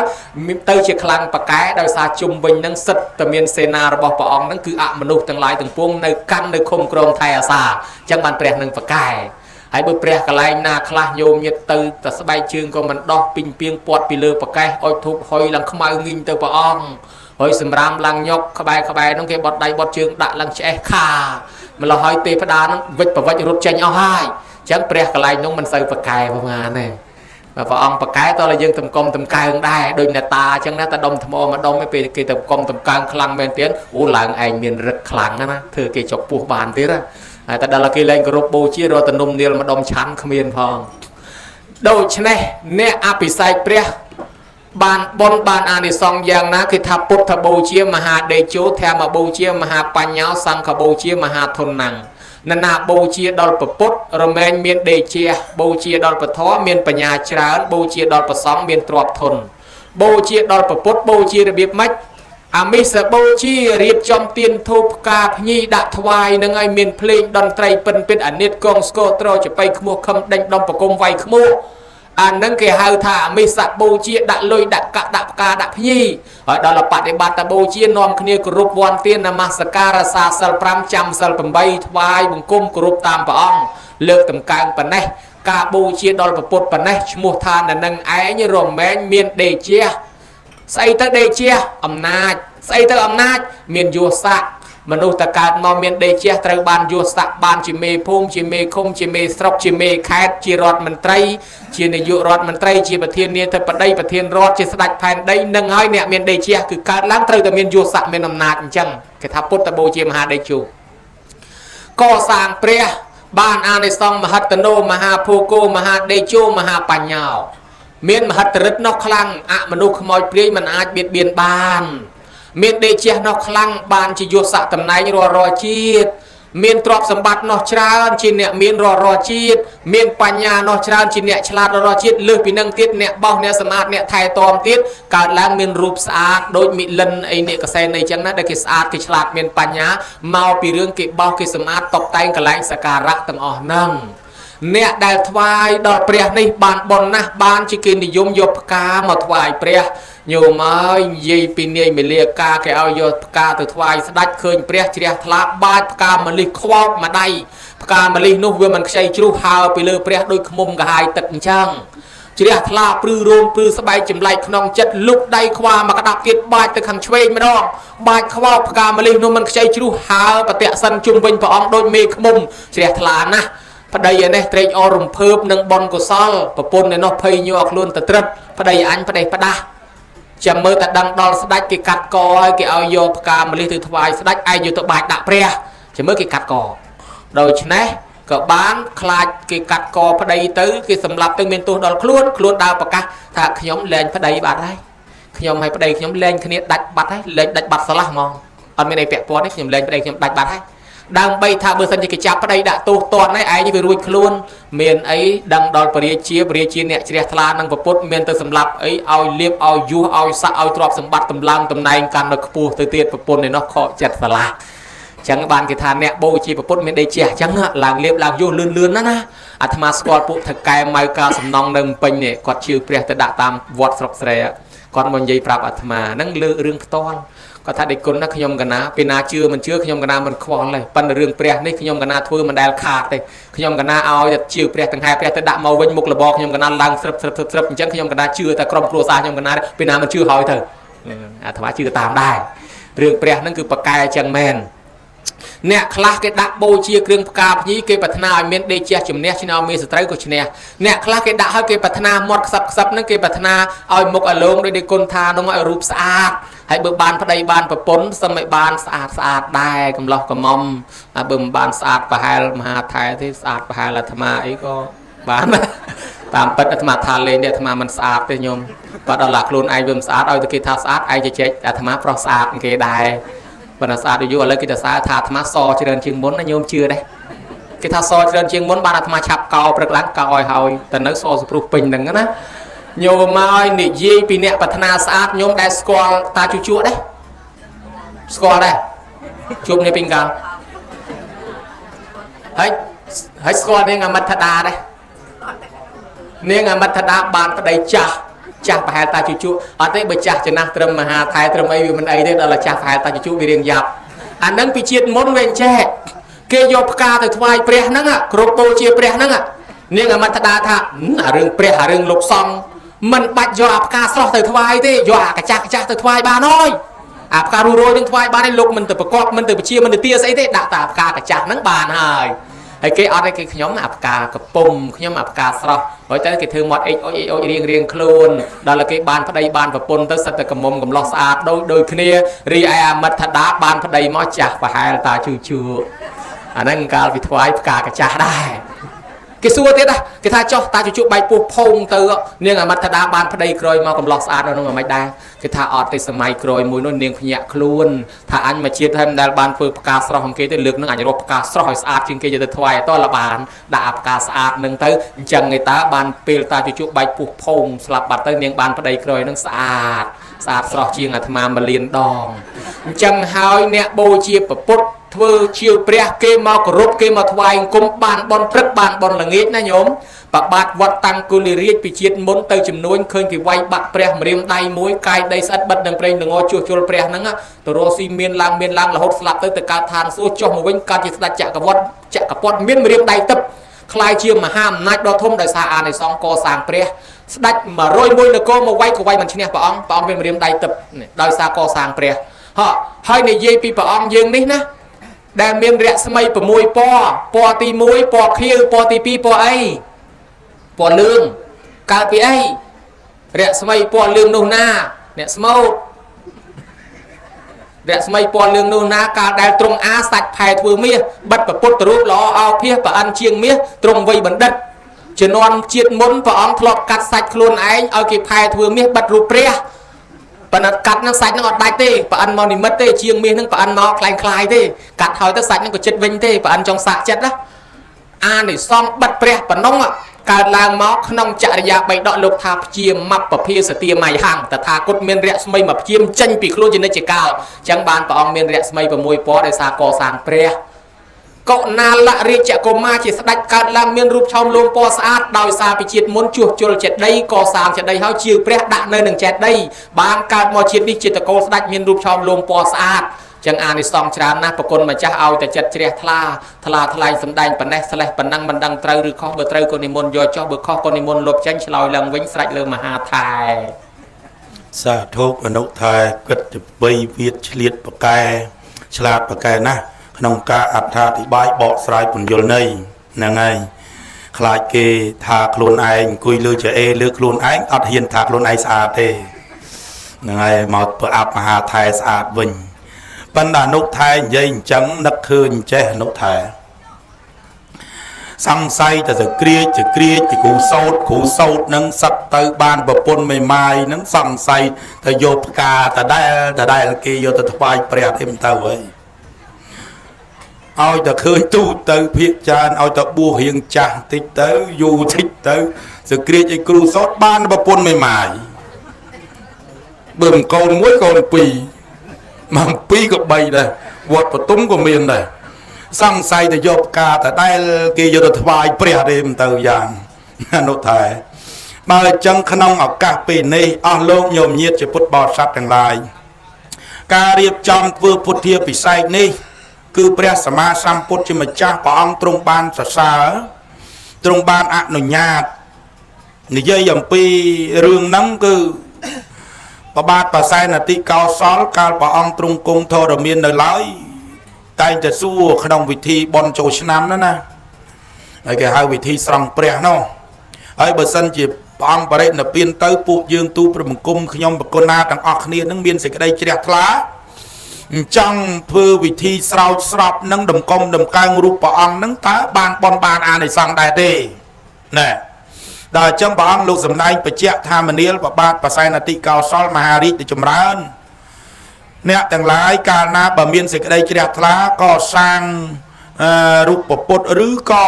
ទៅជាខ្លាំងប្រកែដោយសារជុំវិញហ្នឹងសិតតែមានសេនារបស់ព្រះអង្គហ្នឹងគឺអមនុស្សទាំងឡាយទាំងពួងនៅកាន់នៅឃុំក្រងថែអាសាអញ្ចឹងបានព្រះហ្នឹងប្រកែហើយបើព្រះកន្លែងណាខ្លះញោមញាតទៅតែស្បែកជើងក៏មិនដោះពីងពីងពាត់ពីលើប្រកែអុចធូបហុយឡើងខ្មៅងីងទៅព្រះអង្គហើយសម្រាមឡើងញុកក្បែរហ្នឹងគេបត់ដៃបត់ជើងដាក់ឡើងឆ្អេះខាម្ល៉េះហើយទេវតាហ្នឹងវិចប្រវិចរត់ចេញអស់ហើយអញ្ចឹងព្រះកន្លែងនោះមិនសូវប្រកែប្រមាណទេព្រះអង្គប្រកែតើយើងទំកុំទំកើងដែរដូចអ្នកតាអញ្ចឹងណាតែដុំថ្មមកដុំឯពេលគេទំកុំទំកើងខ្លាំងមែនទៀតអូឡើងឯងមានរិទ្ធខ្លាំងណាធ្វើគេចុកពោះបានទៀតណាហើយតែដល់គេលែងគោរពបូជារត់ទៅនំនាលមកដុំឆាន់គ្មានផងដូច្នេះអ្នកអភិសេកព្រះបានបុណ្យបានអានិសង្សយ៉ាងណាគេថាពុទ្ធបូជាមហាដេជោធម្មបូជាមហាបញ្ញោសង្ឃបូជាមហាធនណាំងណាបូជាដល់ពុទ្ធរមែងមានដេជាបូជាដល់ពធមានបញ្ញាច្រើនបូជាដល់ប្រសង្ឃមានទ្រព្យធនបូជាដល់ពុទ្ធបូជារបៀបម៉េចអាមិសបូជារៀបចំទៀនធូបផ្កាភ្ញីដាក់ថ្វាយនឹងឲ្យមានភ្លេងតន្ត្រីពិនពិតអានិតកងស្គរត្រចបៃខ្មោះខំដេញដំប្រគំវាយខ្មោះ អានឹងគេហៅថាមិសបូជាដាក់លុយដាក់កាក់ដាក់ផ្កាដាក់ភ្ញីហើយដល់បដិបត្តិបូជានាំគ្នាគោរពវ័នទាននមស្ការរសាសិល5ចាំសិល8ថ្វាយបង្គំគោរពតាមព្រះអង្គលើកតម្កើងប៉ុណ្ណេះការបូជាដល់ព្រះពុទ្ធប៉ុណ្ណេះឈ្មោះថានឹងឯងរមែងមានដេជាស្អីទៅដេជាអំណាចស្អីទៅអំណាចមានយោស័កមនុស្សតកើតមកមានដេជាត្រូវបានយោស័កបានជាមេភូមិជាមេឃុំជាមេស្រុកជាមេខេត្តជារដ្ឋមន្ត្រីជានាយករដ្ឋមន្ត្រីជាប្រធានាធិបតីប្រធានរដ្ឋជាស្ដេចផែនដីនឹងហើយអ្នកមានដេជាគឺកើតឡើងត្រូវតែមានយោស័កមានអំណាចអញ្ចឹងគេថាពុទ្ធបូជាមហាដេជោកសាងព្រះបានអានិសង្សមហិតនោមហាភូកោមហាដេជោមហាបញ្ញោមានមហិទ្ធិឫទ្ធិនោះខ្លាំងអមនុស្សខ្មោចព្រាយមិនអាចបៀតបៀនបានមានដេជះនោះខ្លាំងបានជាយោស័កតំណែងរាល់ជាតិមានទ្រព្យសម្បត្តិនោះច្រើនជាអ្នកមានរាល់ជាតិមានបញ្ញានោះច្រើនជាអ្នកឆ្លាតរាល់ជាតិលើសពីនឹងទៀតអ្នកបោសអ្នកសម្អាតអ្នកថែទាំទៀតកើតឡើងមានរូបស្អាតដូចមិលិនអីនេះកសែនអីចឹងណាដែលគេស្អាតគេឆ្លាតមានបញ្ញាមកពីរឿងគេបោសគេសម្អាតតុបតែងកន្លែងសក្ការៈទាំងអស់ហ្នឹងអ្នកដែលថ្វាយដល់ព្រះនេះបានបុណ្យណាស់បានជាគេនិយមយកផ្កាមកថ្វាយព្រះញោមអើយនិយាយពីនាយមេលាកាគេឲ្យយកផ្កាទៅថ្វាយស្ដេចឃើញព្រះជ្រះថ្លាបាចផ្កាម្លិះខ្វោកម្ដាយផ្កាម្លិះនោះវាមិនខ្ចីជ្រុះហើពីលើព្រះដូចឃ្មុំកាហាយទឹកអញ្ចឹងជ្រះថ្លាព្រឺរោមព្រឺស្បែកចម្លែកក្នុងចិត្តលុកដៃខ្វាមកក្តាប់ទៀតបាចទៅខាងឆ្វេងម្ដងបាចខ្វោផ្កាម្លិះនោះមិនខ្ចីជ្រុះហើប្រតិសិនជុំវិញព្រះអង្គដូចមេឃ្មុំជ្រះថ្លាណាស់ប្តីឯនេះត្រេកអររំភើបនឹងបុណ្យកុសលប្រពន្ធឯនោះភ័យញ័រខ្លួនទៅត្រឹតប្តីអញប្តីផ្ដាស់ចាំមើលតែដឹងដល់ស្ដេចគេកាត់កហើយគេឲ្យយកផ្កាម្លិះទៅថ្វាយស្ដេចឯងយកទៅបាចដាក់ព្រះចាំមើលគេកាត់កដូច្នេះក៏បានខ្លាចគេកាត់កប្តីទៅគេសម្លាប់ទៅមានទោសដល់ខ្លួនដើរប្រកាសថាខ្ញុំលែងប្តីបាត់ហើយខ្ញុំឲ្យប្តីខ្ញុំលែងគ្នាដាច់បាត់ហើយលែងដាច់បាត់ស្រឡះហ្មងអត់មានអីពាក់ព័ន្ធទេខ្ញុំលែងប្តីខ្ញុំដាច់បាត់ហើយដើម្បីថាបើសិនជាគេចាប់ប្តីដាក់ទោសតន់ឯងវារួចខ្លួនមានអីដឹងដល់ពរាជាអ្នកជ្រះថ្លានឹងប្រពុតមានទៅសម្លាប់អីឲ្យលៀបឲ្យយុះឲ្យសាក់ឲ្យទ្រព្យសម្បត្តិតម្លើងតំណែងកាន់នៅខ្ពស់ទៅទៀតប្រពន្ធឯនោះខកចិត្តស្រឡះអញ្ចឹងបានគេថាអ្នកបូជាប្រពុតមានដេជះអញ្ចឹងឡើងលៀបឡើងយុះលឿនណាអាត្មាស្គាល់ពួកថកែម៉ៅការសំណងនៅពេញនេះគាត់ជឿព្រះទៅដាក់តាមវត្តស្រុកស្រែគាត់មកនិយាយប្រាប់អាត្មាហ្នឹងលើករឿងផ្ទាល់គាត់ថាដេគុណណាខ្ញុំកណាពេលណាជឿមិនជឿខ្ញុំកណាមិនខ្វល់ទេប៉ុន្តែរឿងព្រះនេះខ្ញុំកណាធ្វើមិនដែលខាតទេខ្ញុំកណាឲ្យតែជឿព្រះទាំងហែព្រះទៅដាក់មកវិញមុខលបខ្ញុំកណាឡើងស្រឹបអញ្ចឹងខ្ញុំកណាជឿតែក្រុមគ្រួសារខ្ញុំកណាពេលណាមិនជឿហើយទៅអាត្មាជឿតាមដែររឿងព្រះហ្នឹងគឺប្រកែអញ្ចឹងមែនអ្នកខ្លះគេដាក់បូជាគ្រឿងផ្កាភ្ញីគេប្រាថ្នាឲ្យមានដេជះជំនះឈ្នះមេសត្រូវក៏ឈ្នះអ្នកខ្លះគេដាក់ឲ្យគេប្រាថ្នាមាត់ខ្សឹបហ្នឹងគេប្រាថ្នាឲ្យមុខអាលងដោយដេគុណថានោះឲ្យរូបស្អាតហើយបើបានប្តីបានប្រពន្ធសឹមឲ្យបានស្អាតដែរកំឡោះកំមុំបើមិនបានស្អាតប្រហែលមហាថែទេស្អាតប្រហែលអាត្មាអីក៏បានតាមពិតអាត្មាថាលេងនេះអាត្មាមិនស្អាតទេញោមបើដល់ឡាខ្លួនឯងវាមិនស្អាតឲ្យតែគេថាស្អាតឯងជជែកអាត្មាប្រុសស្អាតគេដែរបើស្អាតយូរឥឡូវគេទៅសារថាអាត្មាសច្រើនជាងមុនណាញោមជឿដែរគេថាសច្រើនជាងមុនបានអាត្មាឆាប់កោព្រឹកឡើងកោឲ្យហើយតែនៅសសព្រោះពេញហ្នឹងណាញោមមកនិយាយពីអ្នកប្រាថ្នាស្អាតញោមដែលស្គាល់តាជូជក់ដែរស្គាល់ដែរជួបនេះពេញកាលហើយស្គាល់នាងអមត្ថតាដែរនាងអមត្ថតាបានប្តីចាស់ប្រហែលតាជូជក់អត់ទេបើចាស់ចំណាស់ត្រឹមមហាថែត្រឹមអីវាមិនអីទេដល់ចាស់ប្រហែលតាជូជក់វារៀងយ៉ាប់អាហ្នឹងពីជាតិមុនវិញចេះគេយកផ្កាទៅថ្វាយព្រះហ្នឹងគ្រប់បូជាព្រះហ្នឹងនាងអមត្ថតាថាអារឿងព្រះអារឿងលោកសង្ឃមិនបាច់យកអាផ្កាស្រស់ទៅថ្វាយទេយកអាកាចាស់ទៅថ្វាយបានហើយអាផ្ការੂរយនឹងថ្វាយបានឯងលោកមិនទៅប្រកបមិនទៅបជាមិនទៅទាស្អីទេដាក់តែអាផ្កាកាចាស់ហ្នឹងបានហើយគេអត់ឲ្យគេខ្ញុំអាផ្កាកំពុំខ្ញុំអាផ្កាស្រស់ហើយទៅគេធ្វើមាត់អេចអុចរៀងខ្លួនដល់គេបានប្តីបានប្រពន្ធទៅសិតតែកំមុំកំឡោះស្អាតដូចគ្នារីឯអាមិត្តថាដាបានប្តីមកចាស់ប្រហែលតាជូជូអាហ្នឹងកាលពីថ្វាយផ្កាកាចាស់ដែរគេសួរទៀតគេថាចុះតាជូជូបែកពោះផុងទៅនាងអមត្ថតាបានប្តីក្រោយមកកំឡោះស្អាតនោះមិនដែរគេថាអត់ទេសម័យក្រោយមួយនោះនាងភ្ញាក់ខ្លួនថាអញមកជាតិហើយមិនដែលបានធ្វើផ្កាស្រស់អង្គគេទេលើកនឹងអញរកផ្កាស្រស់ឲ្យស្អាតជាងគេយកទៅថ្វាយតលបានដាក់អាផ្កាស្អាតនឹងទៅអញ្ចឹងឯតាបានពេលតាជូជូបែកពោះផុងស្លាប់បាត់ទៅនាងបានប្តីក្រោយនឹងស្អាតស្រស់ជាងអាត្មា1លានដងអញ្ចឹងហើយអ្នកបូជាពុទ្ធ ធ្វើជាព្រះគេមកគោរពគេមកថ្វាយអង្គមបានបនព្រឹកបានបនល្ងាចណាញោមបបាទវត្តតាំងគុលិរាជពីជាតិមុនទៅចំនួនឃើញគេវាយបាក់ព្រះម្រាមដៃមួយកាយដីស្អិតបិទនឹងប្រេងល្ងជួសជុលព្រះហ្នឹងទៅរស់ស៊ីមានឡើងរហូតស្លាប់ទៅកើតឋានសួគ៌ចុះមកវិញកើតជាស្ដេចចក្រពត្តិមានម្រាមដៃទឹកខ្លាយជាមហាអំណាចដ៏ធំដោយសារអានិសង្សកសាងព្រះស្ដេច101នគរមកវាយក៏វាយមិនឈ្នះព្រះអង្គមានម្រាមដៃទឹកដោយសារកសាងព្រះហើយនិយាយពីព្រះអង្គយើងនេះណាដែលមានរស្មី6ពណ៌ទី1ពណ៌ខៀវពណ៌ទី2ពណ៌អីពណ៌លឿងកើតពីអីរស្មីពណ៌លឿងនោះណាអ្នកស្មូតរស្មីពណ៌លឿងនោះណាកាលដែលទ្រង់អាសាច់ផែធ្វើមាសបិទពុទ្ធរូបល្អអោភាសប្រអិនជាងមាសទ្រង់វ័យបណ្ឌិតជំនាន់ជាតិមុនព្រះអង្គធ្លាប់កាត់សាច់ខ្លួនឯងឲ្យគេផែធ្វើមាសបិទរូបព្រះប៉ុន្តែកាត់នឹងសាច់នឹងអត់ដាច់ទេប្រអិនមកនិមិត្តទេជាងមាសនឹងប្រអិនមកคล้ายទេកាត់ហើយទៅសាច់នឹងក៏ចិត្តវិញទេប្រអិនចង់សាកចិត្តណាអានិសង្សបិទព្រះប៉ុណ្ណឹងកើតឡើងមកក្នុងចរិយាបៃដកលោកថាព្យាមពភាសទាមៃហੰតថាគតមានរស្មីមកព្យាមចេញពីខ្លួនជានិច្ចកាលអញ្ចឹងបានព្រះអង្គមានរស្មី6ពណ៌ដោយសារកសាងព្រះកុណាលរាជកុមារជាស្ដេចកើតឡើងមានរូបឆោមលោមពណ៌ស្អាតដោយសារពីជាតិមុនជួសជុលចេតិយកសាងចេតិយហើយជាព្រះដាក់នៅនឹងចេតិយបានកើតមកជាតិនេះជាតកូលស្ដេចមានរូបឆោមលោមពណ៌ស្អាតចឹងអានិសង្សច្រើនណាស់ប្រគុណម្ចាស់ឲ្យតែចិត្តជ្រះថ្លាថ្លែងសំដែងប៉ុណ្ណេះស្លេះប៉ុណ្ណឹងមិនដឹងត្រូវឬខុសបើត្រូវក៏និមន្តយកចុះបើខុសក៏និមន្តលុបចេញឆ្លើយឡើងវិញស្រេចលើមហាថែសាធុអនុថែគិតទៅ3វិទ្យាឆ្លៀតប្រកែឆ្លាតប្រកែណាស់ក្នុងការអត្ថាធិប្បាយបកស្រាយពន្យល់ន័យហ្នឹងហើយខ្លាចគេថាខ្លួនឯងអង្គុយលើចអេលើខ្លួនឯងអត់ហ៊ានថាខ្លួនឯងស្អាតទេហ្នឹងហើយមកប្រអាប់មហាថែស្អាតវិញប៉ុន្តែអនុថែនិយាយអញ្ចឹងនឹកឃើញចេះអនុថែសង្ស័យតែសក្រាចពីគ្រូសោតនឹងសឹកទៅបានប្រពន្ធមេម៉ាយនឹងសង្ស័យទៅយកផ្កាតដែលគេយកទៅថ្វាយព្រះទេមិនទៅហើយឲ្យតែឃើញទូទៅភាកចានឲ្យតែបួសរៀងចាស់តិចទៅយូរតិចទៅសក្រាចឲ្យគ្រូសោតបានប្រពន្ធមេម៉ាយបើមិនកូន1កូន2មក2ក៏3ដែរវត្តបទុមក៏មានដែរសង្ស័យទៅយកផ្កាតដែលគេយកទៅថ្វាយព្រះទេមិនទៅយ៉ាងអនុថែបើអញ្ចឹងក្នុងឱកាសពេលនេះអស់លោកញោមញាតិជាពុទ្ធបរិស័ទទាំងឡាយការរៀបចំធ្វើពុទ្ធាពិសេសនេះគឺព្រះសម្មាសម្ពុទ្ធជាម្ចាស់ព្រះអង្គទ្រង់បានសរសើរទ្រង់បានអនុញ្ញាតនិយាយអំពីរឿងហ្នឹងគឺប្របាទបសែនតិកោសលកាលព្រះអង្គទ្រង់គង់ធរមាននៅឡើយតែងតែសួរក្នុងវិធីបន់ចូលឆ្នាំហ្នឹងណាហើយគេហៅវិធីស្រង់ព្រះនោះហើយបើសិនជាព្រះអង្គបរិនិព្វានទៅពួកយើងទូព្រះបង្គំខ្ញុំប្រគុណណាទាំងអស់គ្នានឹងមានសេចក្តីជ្រះថ្លាអញ្ចឹងធ្វើវិធីស្រោចស្រពនឹងដំកុំដំកើងរូបព្រះអង្គនឹងតើបានបន់បានអានិសង្សដែរទេណែដល់អញ្ចឹងព្រះអង្គលោកសម្ដែងបញ្ជាក់ថាមនាលប្របាទបសែនតិកោសលមហារាជចម្រើនអ្នកទាំងឡាយកាលណាបើមានសេចក្តីជ្រះថ្លាក៏សាងរូបពុទ្ធឬក៏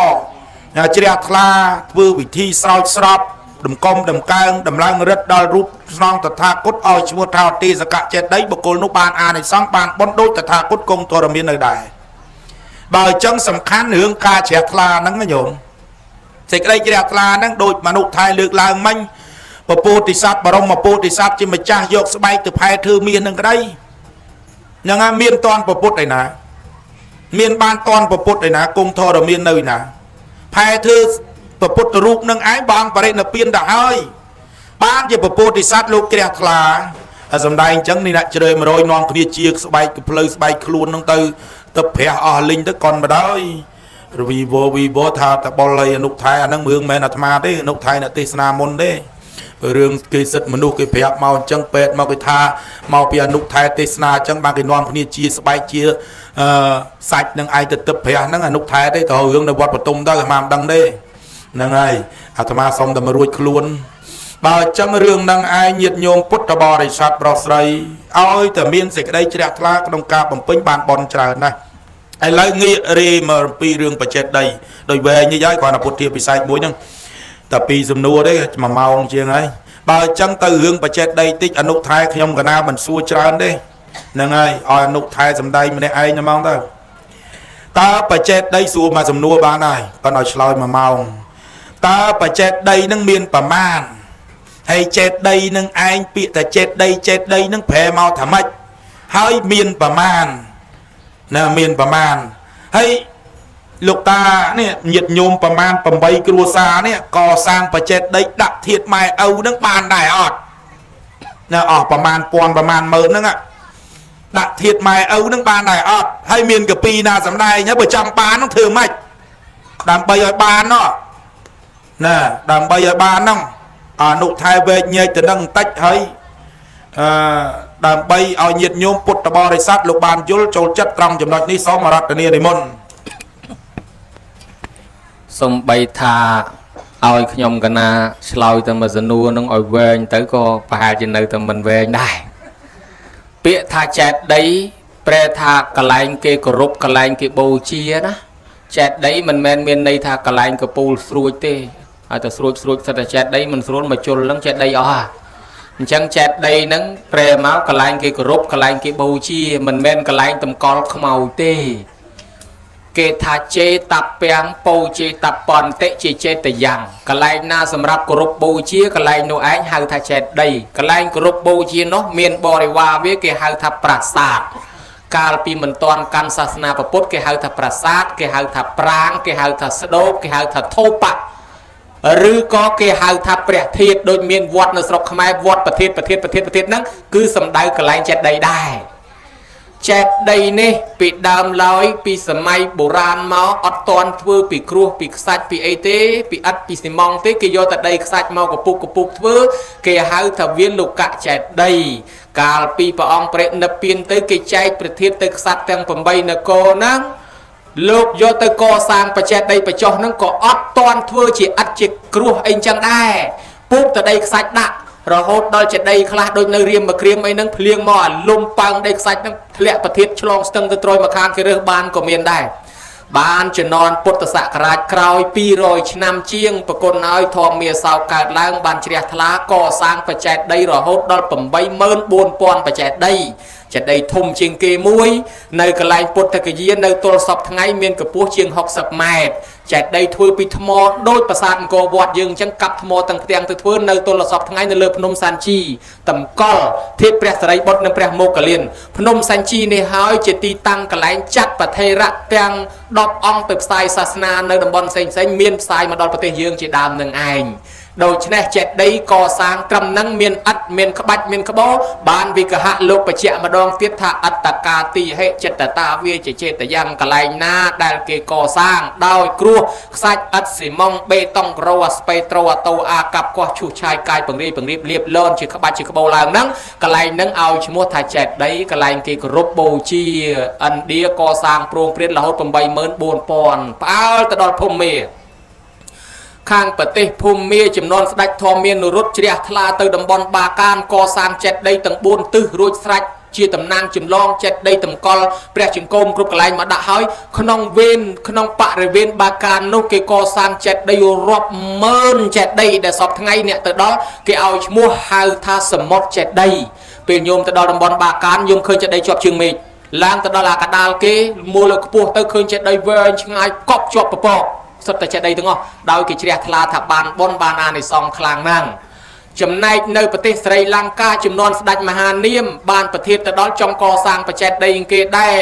ជ្រះថ្លាធ្វើវិធីស្រោចស្រពដំកុំដំកើងដំឡើងរិទ្ធដល់រូបស្នងតថាគតឲ្យឈ្មោះថាទេសកចេតិយបុគ្គលនោះបានអានិសង្សបានបុណ្យដូចតថាគតគង់ធរមាននៅដែរបើអញ្ចឹងសំខាន់រឿងការជ្រះថ្លាហ្នឹងណាញោមសេចក្តីជ្រះថ្លាហ្នឹងដូចមនុស្សថៃលើកឡើងមិញពពោធិសត្វបរមពោធិសត្វជាម្ចាស់យកស្បែកទៅផែធ្វើមាសនឹងក្តីហ្នឹងហើយមានតនពពុទ្ធឯណាមានបានតនពពុទ្ធឯណាគង់ធរមាននៅណាផែធ្វើពពុទ្ធរូបនឹងឯងបងបរិនិព្វានទៅហើយបានជាពពោធិសត្វលោកជ្រះថ្លាហើយសំដែងអញ្ចឹងនេះអ្នកជ្រើ100នាំគ្នាជាស្បែកផ្លូវស្បែកខ្លួននឹងទៅព្រះអស់លីងទៅកនបដ ơi វីវថាតបលអនុថែអាហ្នឹងរឿងមែនអាត្មាទេអនុថែអ្នកទេសនាមុនទេរឿងគេសិទ្ធមនុស្សគេប្រាប់មកអញ្ចឹងពេទ្យមកគេថាមកពីអនុថែទេសនាអញ្ចឹងបានគេនាំគ្នាជាស្បែកជាសាច់នឹងឯងទៅទឹកព្រះហ្នឹងអនុថែទេទៅរឿងនៅវត្តបទុមទៅអាត្មាមិនដឹងទេហ្នឹងហើយអាត្មាសុំតែមករួចខ្លួនបើអញ្ចឹងរឿងហ្នឹងឯងញាតិញោមពុទ្ធបរិស័ទប្រុសស្រីឲ្យតែមានសេចក្តីជ្រះថ្លាក្នុងការបំពេញបានបន់ច្រើនណាស់ឥឡូវងាករៀមកពីរឿងបច្ចេកដីដោយវែងនេះហើយគ្រាន់តែពុទ្ធិពិសេសមួយហ្នឹងតែពីសំណួរទេ1ម៉ោងជាងហើយបើអញ្ចឹងទៅរឿងបច្ចេកដីតិចអនុថែខ្ញុំកណាមិនសួរច្រើនទេហ្នឹងហើយឲ្យអនុថែសំដែងម្នាក់ឯងហ្មងទៅ ta bà chết đây xua mà dùm nua bà này con nói lôi mà mau ta bà chết đây nâng miên bà man hay chết đây nâng anh bị ta chết đây nâng phê mau thả mạch hơi miên bà man nè miên bà man hay lục ta nè nhiệt nhôm bà man bà bay cua xa nè co sang bà chết đây đặt thiệt mày âu nâng bàn đài ọt nè ọ bà man mơ nâng ạ đặt thiệt mày âu nâng bàn đài ọt hay miên cả pi na dám đây nhá bởi trăm bán nó thường mạch đàm bay ở bàn nó nè đàm bay ở bàn nó nụ thai về nhây từ nâng tách hay đàm bay ở nhiệt nhôm bụt tà bò để sát lục bàn dối trôi chất trong chùm đọc ní xó mà rạch này môn xong bay thà ôi nhom cả na sloi tầm mà dân nua nông ôi về tới có phải trên nơi tầm mình về này bịa thà chẹt đấy pre thà cả lạnh kia cổ rụp cả lạnh kia bầu chia đó chẹt đấy mình men miền đây thà cả lạnh kia bầu sruôi tê ta sruôi thật là chẹt đấy mình sruôi mà chôn lắm chẹt đây chẳng chẹt đây nắng pre máu cả lạnh kia cổ rụp cả lạnh kia bầu chia mình men cả lạnh tầm con màu tê kê thà chê tập bèng bầu chê tập bòn tệ chê tệ yang cả lại na sầm rạp cổ rụp bầu chia cả lại nô ánh hào thà chẹt đây cả lại cổ rụp bầu chia nó miền bò để qua với cái hào thà prasat cả pi mình toàn can sasna và pốt cái hào thà prasat cái hào thà prang cái hào thà sdop cái hào thà thô bạc rư có cái hào thà bẹt thiệt đôi miền vọt nó sọc khmai vọt bẹt thiệt nắng cứ sầm đai cả lại chẹt đây đai chẹt đây nè bị đàm lói bị sầm mai bồ ran máu ọt toàn thưa bị cua bị sạch bị ấy thế bị ắt bị xì mong thế cái do tại đây sạch mau của puk thưa cái hào thà viên lục cạ chẹt đây cả bị bà ông bệ nập pin tới cái chai bẹt thiệt tới sạch tăng phẩm bay nè cô nắng lúc do tới co sang bà chẹt đây bà cho nó có ọt toàn thưa chỉ ắt chỉ cua anh chẳng đai puk tại đây sạch đạ rồi hốt đôi chết đây khá đôi nơi riêng mà kriêm ấy nâng phliêng mò lùm băng đây sạch nâng lẹ bà thiết chlong stâng tư trôi mà khang cái rớt ban của miền đây ban cho non bột tà sạc rạch kroi pi rồi năm chiêng bà con nói thòm mìa sao cạt lang ban chìa thá co sang bà chẹt đây rồi hốt đôi bầm bay mơn buôn pon bà chẹt đây thùng chiêng kê muối nơi cái lạnh bột thật cái duyên nơi tôi sọc ngay miền cái bố chiêng học sập mẹt chẹt đây thôi bị thmò đôi bà sàn cô vọt dương chẳng cặp thmò tăng tiền từ thưa nơi tôi là sọc ngay nơi lợp nôm san chi tầm col thiết bẹt sợi bột nâng bẹt mô cả liền nôm san chi này hỏi chỉ ti tăng cái lạnh chặt và thay rạ tiền đọp ong tập sai sasna nơi đồng bọn xanh miền sai mà đọp bà tê dương chỉ đàm nâng ảnh đầu này chẹt đây co sang cầm nâng miền ắt miền khắp bạch miền khắp bó bàn vì cả hạ lục và chẹt mà đong tiếp thạ ắt ta ca tì hệ chẹt ta vi chỉ chẹt ta yang cả lại na đàn kê co sang đào cua sạch ắt xì mong bê tông roa spetro tàu a cặp qua chủ trai cài bằng riệp liệp lơn chỉ khắp bạch chỉ khắp bầu làng nắng cả lại nâng ao chỉ mua thải chẹt đấy cả lại kê rốt bầu chi ẩn đĩa co sang prong priết là hốt bằng bay mơn buồn pòn bao ta đọt phồng mì khang bờ tây phum mía chìm non sạch thò miên nô rốt chìa thla từ đầm bòn bà can co sang chẹt đây tầng buôn tư rồi sạch chia tầm nang chìm long chẹt đây tầm col bẹt chìm côm cướp lại mà đã hỏi khong ven khong bạ rồi ven bà can nô cái co sang chẹt đây rọp mơn chẹt đây để sọp ngay nè từ đó cái ao mua hai tha sầm mót chẹt đây về nhôm từ đó đầm bòn bà can nhôm khơi chẹt đây chọp trường mình lang từ đó là cả đal kế mua là cua tới khơi chẹt đây về ngay cọp chọp bò sắp tới đây đúng không? Đôi cái chia thà thà bàn bon bàn này song khlang năng. Chấm này nơiประเทศ Sri Lanka ចំនួនស្ដេចមហានាមបានប្រធានទៅដល់ចុងកសាងបច្ចេកដីគេដែរ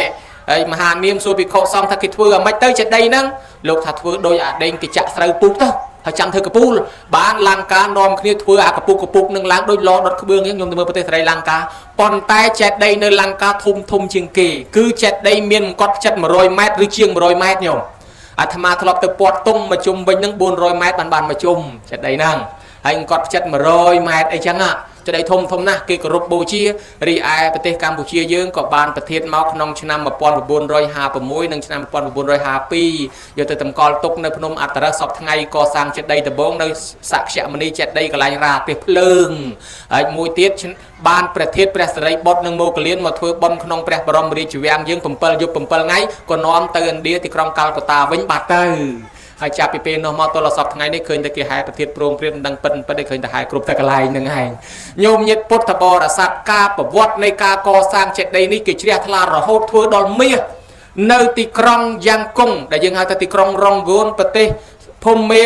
ហើយមហានាមសួរភិក្ខុសង្ឃថាគេធ្វើឲ្យម៉េចទៅចេដីហ្នឹងលោកថាធ្វើដោយអាដេញគេចាក់ស្រូវពុកទៅហើយចាំធ្វើកពូលបានលង្កានាំគ្នាធ្វើអាកពុកនឹងឡើងដោយឡដុតក្បឿងហ្នឹងខ្ញុំទៅមើលប្រទេស Sri Lanka ប៉ុន្តែចេដីនៅលង្កាធំជាងគេគឺចេដីមានកត់ចិត្ត100ម៉ែត្រឬជាង100ម៉ែត្រខ្ញុំអាត្មាធ្លាប់ទៅពាត់ទុំមកជុំវិញនឹង400ម៉ែត្របានមកជុំចេដីហ្នឹងហើយគាត់ចិត្ត100ម៉ែត្រអីចឹងចេដីធំណាស់គេគោរពបូជារីឯប្រទេសកម្ពុជាយើងក៏បានប្រធានមកក្នុងឆ្នាំ1956និងឆ្នាំ1952យកទៅតម្កល់ទុកនៅភ្នំអត្តរសពថ្ងៃកសាងចេដីដំបងនៅសក្យមនីចេដីកន្លែងរាទេសភ្លើងហើយមួយទៀតបានប្រធានព្រះសិរីបុត្រនិងមោគលានមកធ្វើបុណ្យក្នុងព្រះបរមរាជវាំងយើង7យប់7ថ្ងៃក៏នាំទៅឥណ្ឌាទីក្រុងកាល់កតាវិញបាត់ទៅហើយចាប់ពីពេលនោះមកទល់សពថ្ងៃនេះឃើញតែគេហែប្រធានព្រមព្រៀងដឹងប៉ិនតែឃើញតែហែគ្រប់តែកន្លែងហ្នឹងឯងញោមញាតិពុទ្ធបរិស័ទការប្រវត្តិនៃការកសាងចេតិយនេះគេជ្រះថ្លារហូតធ្វើដល់មាស នៅទីក្រុងយ៉ាងកុងដែលយើងហៅថាទីក្រុងរងហ្គូនប្រទេសភូមា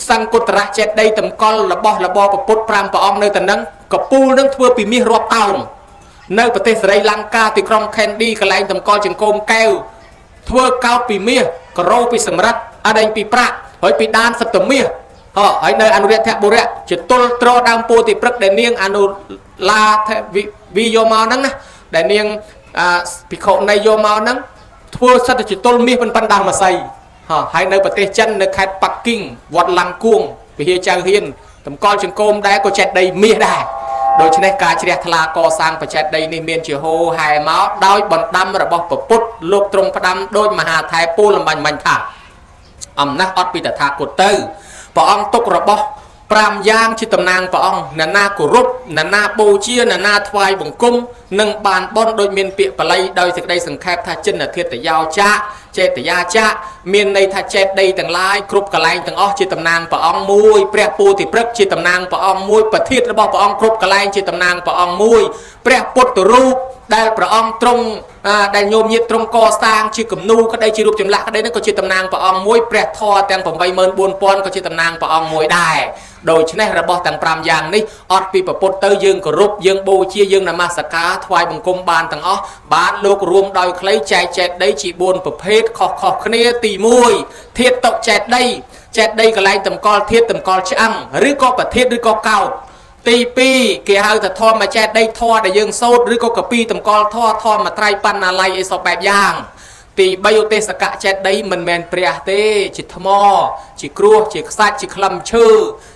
សង្គុតរៈចេតិយតម្កល់របស់របរពុទ្ធ5ព្រះអង្គនៅទៅនឹងកពូលនឹងធ្វើពីមាសរាប់តោននៅប្រទេសសេរីលង្កាទីក្រុងខេនឌីកន្លែងតម្កល់ចង្គមកែវធ្វើកោតពីមាសក្រោពីសម្រិតអដែងពីប្រាក់ហើយពីដានសិទ្ធិមាសហើយនៅអនុរិទ្ធបុរៈជាទល់ត្រដើមពោធិព្រឹកដែលនាងអនុឡាវិយកមកហ្នឹងណាដែលនាងភិក្ខុនៃយកមកហ្នឹងធ្វើសិទ្ធិជាទល់មាសប៉ុណ្ដាមួយស័យហើយនៅប្រទេសចិននៅខេត្តប៉ាក់គីងវត្តឡាំងគួងវិហារចៅហ៊ានតម្កល់ចង្គមដែរក៏ចេះដីមាសដែរដូច្នេះការជ្រះថ្លាកសាងបច្ចេកដីនេះមានជាហូរហែមកដោយបណ្ដាំរបស់ពុទ្ធលោកទ្រង់ផ្ដាំដោយមហាថែពូលលំបាញ់មាញ់ថាអំណះអត់ពីតថាគតទៅព្រះអង្គទុករបស់5យ៉ាងជាតំណាងព្រះអង្គអ្នកណាគោរពអ្នកណាបូជាអ្នកណាថ្វាយបង្គំនឹងបានបន់ដោយមានពាក្យបល័យដោយសេចក្តីសង្ខេបថាចិនធាតយោចាចេតយាចាមានន័យថាចេតដីទាំងឡាយគ្រប់កន្លែងទាំងអស់ជាតំណាងព្រះអង្គមួយព្រះពោធិព្រឹក្សជាតំណាងព្រះអង្គមួយប្រធានរបស់ព្រះអង្គគ្រប់កន្លែងជាតំណាងព្រះអង្គមួយព្រះពុទ្ធរូបដែលព្រះអង្គទ្រង់ដែលញោមញាតទ្រង់កសាងជាគំនូក្តីជារូបចម្លាក់ក្តីនោះក៏ជាតំណាងព្រះអង្គមួយព្រះធម៌ទាំង84000ក៏ជាតំណាងព្រះអង្គមួយដែរដូច្នេះរបស់ទាំង5យ៉ាងនេះអត់ពីពុទ្ធទៅយើងគោរពយើងបូជាយើងនមស្ការថ្វាយបង្គំបានទាំងអស់បានលោករួមដោយខ្លីចែកចេតដីជា4ប្រភេទខុសៗគ្នាទី1ធាតុតុចេតដីកន្លែងតម្កល់ធាតុតម្កល់ឆ្អឹងឬក៏ប្រធានឬក៏កោតទី2គេហៅថាធម្មចេតដីធម៌ដែលយើងសូត្រឬក៏កពីតម្កល់ធម៌ធម្មត្រៃបណ្ណាល័យអីសពបែបយ៉ាងទី3ឧទេសកចេតដីមិនមែនព្រះទេជាថ្មជាគ្រួសជាខ្សាច់ជាក្លឹមឈើ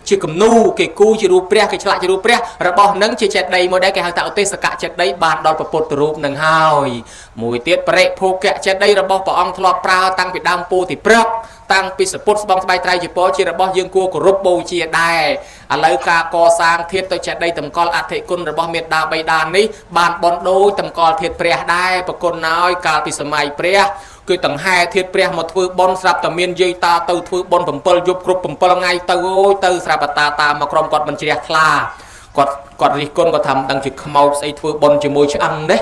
ជាគំនូគេគូជារូបព្រះគេឆ្លាក់ជារូបព្រះរបស់នឹងជាចេតដីមួយដែរគេហៅថាឧទេសកចេតដីបានដល់ពុទ្ធរូបនឹងហើយមួយទៀតបរិភោគចេតដីរបស់ព្រះអង្គធ្លាប់ប្រើតាំងពីដើមពោធិព្រឹក្សតាំងពីសពុទ្ធស្បង់ស្បៃត្រៃជាពរជារបស់យើងគួរគោរពបូជាដែរឥឡូវការកសាងធាតុទៅចេតដីតម្កល់អធិគុណរបស់មេត្តាបិតានេះបានបន់ដូចតម្កល់ធាតុព្រះដែរប្រគុណឲ្យកាលពីសម័យព្រះគឺតង្ហែធាតុព្រះមកធ្វើបន់ស្រាប់តែមានយាយតាទៅធ្វើបន់7យប់គ្រប់7ថ្ងៃទៅអូយទៅស្រាប់តាតាមកក្រុមគាត់មិនជ្រះថ្លាគាត់រិះគន់គាត់ថាមិនដឹងជាខ្មោចស្អីធ្វើបន់ជាមួយឆ្អឹងទេ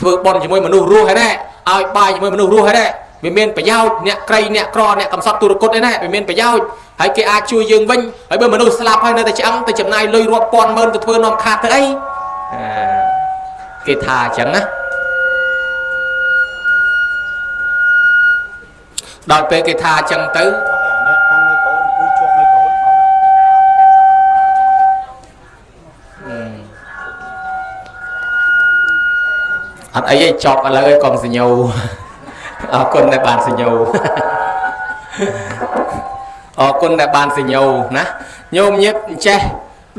ធ្វើបន់ជាមួយមនុស្សរស់ហើយណែឲ្យបាយជាមួយមនុស្សរស់ហើយណែវាមានប្រយោជន៍អ្នកក្រីអ្នកក្រអ្នកកំសត់ទុរគតឯណាវាមានប្រយោជន៍ហើយគេអាចជួយយើងវិញហើយបើមនុស្សស្លាប់ហើយនៅតែឆ្អឹងទៅចំណាយលុយរាប់ពាន់ម៉ឺនទៅធ្វើនាំខាតទៅអីគេថាអញ្ចឹងណាដល់ពេលគេថាអញ្ចឹងទៅអត់អីទេចប់ឥឡូវឲ្យកុំសញ្ញោអរគុណដែលបានសញ្ញោអរគុណដែលបានសញ្ញោណាញោមញាតចេះ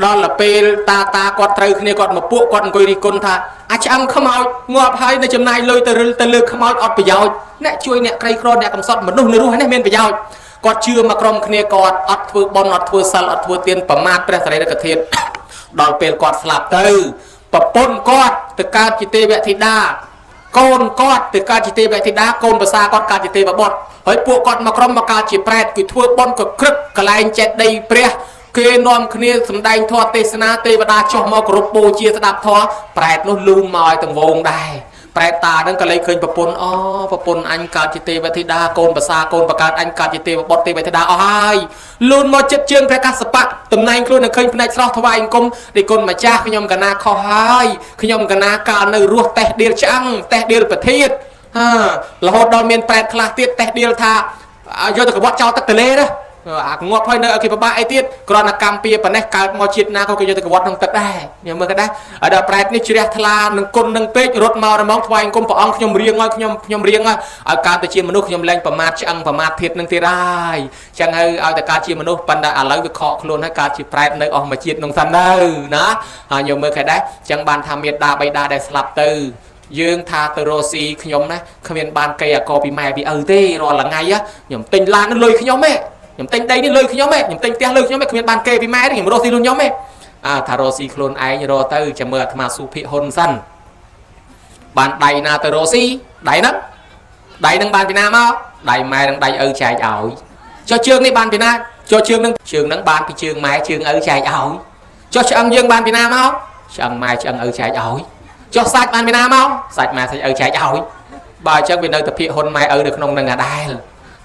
ដល់ពេលតាគាត់ត្រូវគ្នាគាត់មកពួកគាត់អង្គុយរិះគន់ថាអាចឆ្អឹងខ្មោចងាប់ហើយនៅចំណាយលុយទៅរិលទៅលើខ្មោចអត់ប្រយោជន៍អ្នកជួយអ្នកក្រីក្រអ្នកកំសត់មនុស្សនៅរស់នេះមានប្រយោជន៍គាត់ជឿមកក្រុមគ្នាគាត់អត់ធ្វើបន់អត់ធ្វើសិលអត់ធ្វើទានប្រមាថព្រះសារីរិកធាតុដល់ពេលគាត់ស្លាប់ទៅប្រពន្ធគាត់ទៅកើតជាទេវធីតាកូនគាត់ទៅកើតជាទេវធីតាកូនប្រសាគាត់កើតជាទេវបុត្រហើយពួកគាត់មកក្រុមមកកើតជាប្រែតគឺធ្វើបន់ក៏ក្រឹកកលែងចេតដីព្រះគេនាំគ្នាសម្ដែងធម៌ទេសនាទេវតាចុះមកគោរពបូជាស្ដាប់ធម៌ប្រែតនោះលូនមកឲ្យទាំងវងដែរប្រែតតាហ្នឹងក៏លេចឃើញប្រពន្ធប្រពន្ធអញកើតជាទេវធីតាកូនប្រសាកូនបកើតអញកើតជាទេវបុត្រទេវធីតាអស់ហើយលូនមកចិត្តជើងព្រះកស្សបៈតំណែងខ្លួននឹងឃើញភ្នែកស្រស់ថ្វាយអង្គមដែលគុណម្ចាស់ខ្ញុំកណាខុសហើយខ្ញុំកណាកាលនៅរស់តេះដៀលឆ្អឹងតេះដៀលប្រធាតរហូតដល់មានប្រែតខ្លះទៀតតេះដៀលថាយកទៅកវត្តចោលទឹកទលេណាអាងាប់ហើយនៅឲ្យគេពិបាកអីទៀតគ្រាន់តែកម្មពៀប៉ុណ្ណេះកើតមកជាតិណាក៏គេយកទៅកវត្តក្នុងទឹកដែរញ៉ាំមើលក៏ដែរឲ្យដល់ប្រែតនេះជ្រះថ្លានឹងគុណនឹងពេករត់មករម៉ងថ្វាយអង្គមព្រះអង្គខ្ញុំរៀងឲ្យខ្ញុំរៀងឲ្យកើតទៅជាមនុស្សខ្ញុំលែងប្រមាថឆ្អឹងប្រមាថធាតុនឹងទៀតហើយចឹងហើយឲ្យតែកើតជាមនុស្សប៉ុន្តែឥឡូវវាខកខ្លួនហើយកើតជាប្រែតនៅអស់មួយជាតិក្នុងសិនទៅណាហើយញ៉ាំមើលក៏ដែរចឹងបានថាមេត្តាបិតាដែលស្លាប់ទៅយើងថាទៅរស់ស៊ីខ្ញុំណាគ្មានបានកេអកពីម៉ែពីឪទេរាល់ថ្ងៃខ្ញុំទិញឡានលុយខ្ញុំទេខ្ញុំទិញដីនេះលុយខ្ញុំទេខ្ញុំទិញផ្ទះលុយខ្ញុំទេគ្មានបានគេពីម៉ែទេខ្ញុំរស់ស៊ីលុយខ្ញុំទេថារស់ស៊ីខ្លួនឯងរកទៅចាំមើលអាត្មាសុភិហ៊ុនសិនបានដៃណាទៅរស់ស៊ីដៃហ្នឹងបានពីណាមកដៃម៉ែនិងដៃឪចែកឲ្យចុះជើងនេះបានពីណាចុះជើងហ្នឹងបានពីជើងម៉ែជើងឪចែកឲ្យចុះឆ្អឹងយើងបានពីណាមកឆ្អឹងម៉ែឆ្អឹងឪចែកឲ្យចុះសាច់បានពីណាមកសាច់ម៉ែសាច់ឪចែកឲ្យ bà chắc vì nơi tập hiện hôn mai ở được nông nâng à đai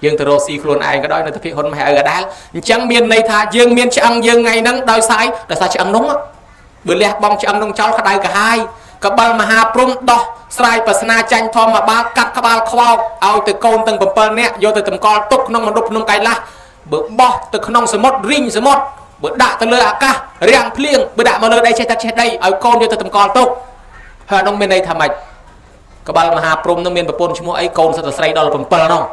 dương từ Rosi luôn ai có đói nơi tập hiện hôn mai ở đai chẳng miền này thà dương miền chẳng dương ngày nắng đói sai chẳng nóng á bữa lẹ bong chẳng nông cháu cả cả hai cả ba mà hà prum đo sai bờ sna tranh thom mà ba cắt cả ba khoao ao từ côn từng bờ nè vô từ tầm con túc nông mà đục nông cái la bữa bo từ nông sớm mót ring sớm mót bữa đạ từ lừa ca riang plieng bữa đạ mà lừa đây chết đây ao côn vô từ tầm con túc hà nông bên đây thà mày cả ba mà hà prum nông miền bờ pôn mua ấy côn sao từ say đó là bờ nông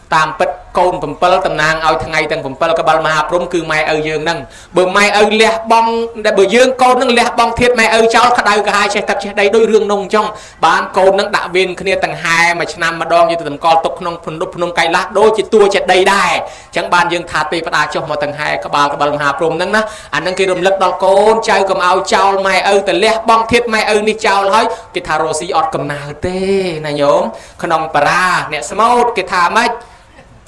tam bật côn bầm pel tầm nàng ao thằng ngày tầng bầm pel các bạn mà prom cứ mai ở dương nâng bờ mai ở lẹ bong bờ dương côn nâng lẹ bong thiệt mai ở cháu khát đau cả hai xe tập xe đây đôi rương nông trong bán côn nâng đạo viên kia tầng hai mà năm mà đong như tầm con tục nông phun đục nông cây lá đôi chỉ tua chết đây đài chẳng ban dương thà tì đa cho một tầng hai các bạn mà prom nâng đó anh nâng kia rầm lật đo côn chơi cầm ao cháu mai ở từ lẹ bong thiệt mai ở đi cháu hỏi cái thà rosi ọt cầm nào tê này nhóm khăn ông para nè smart cái thà mấy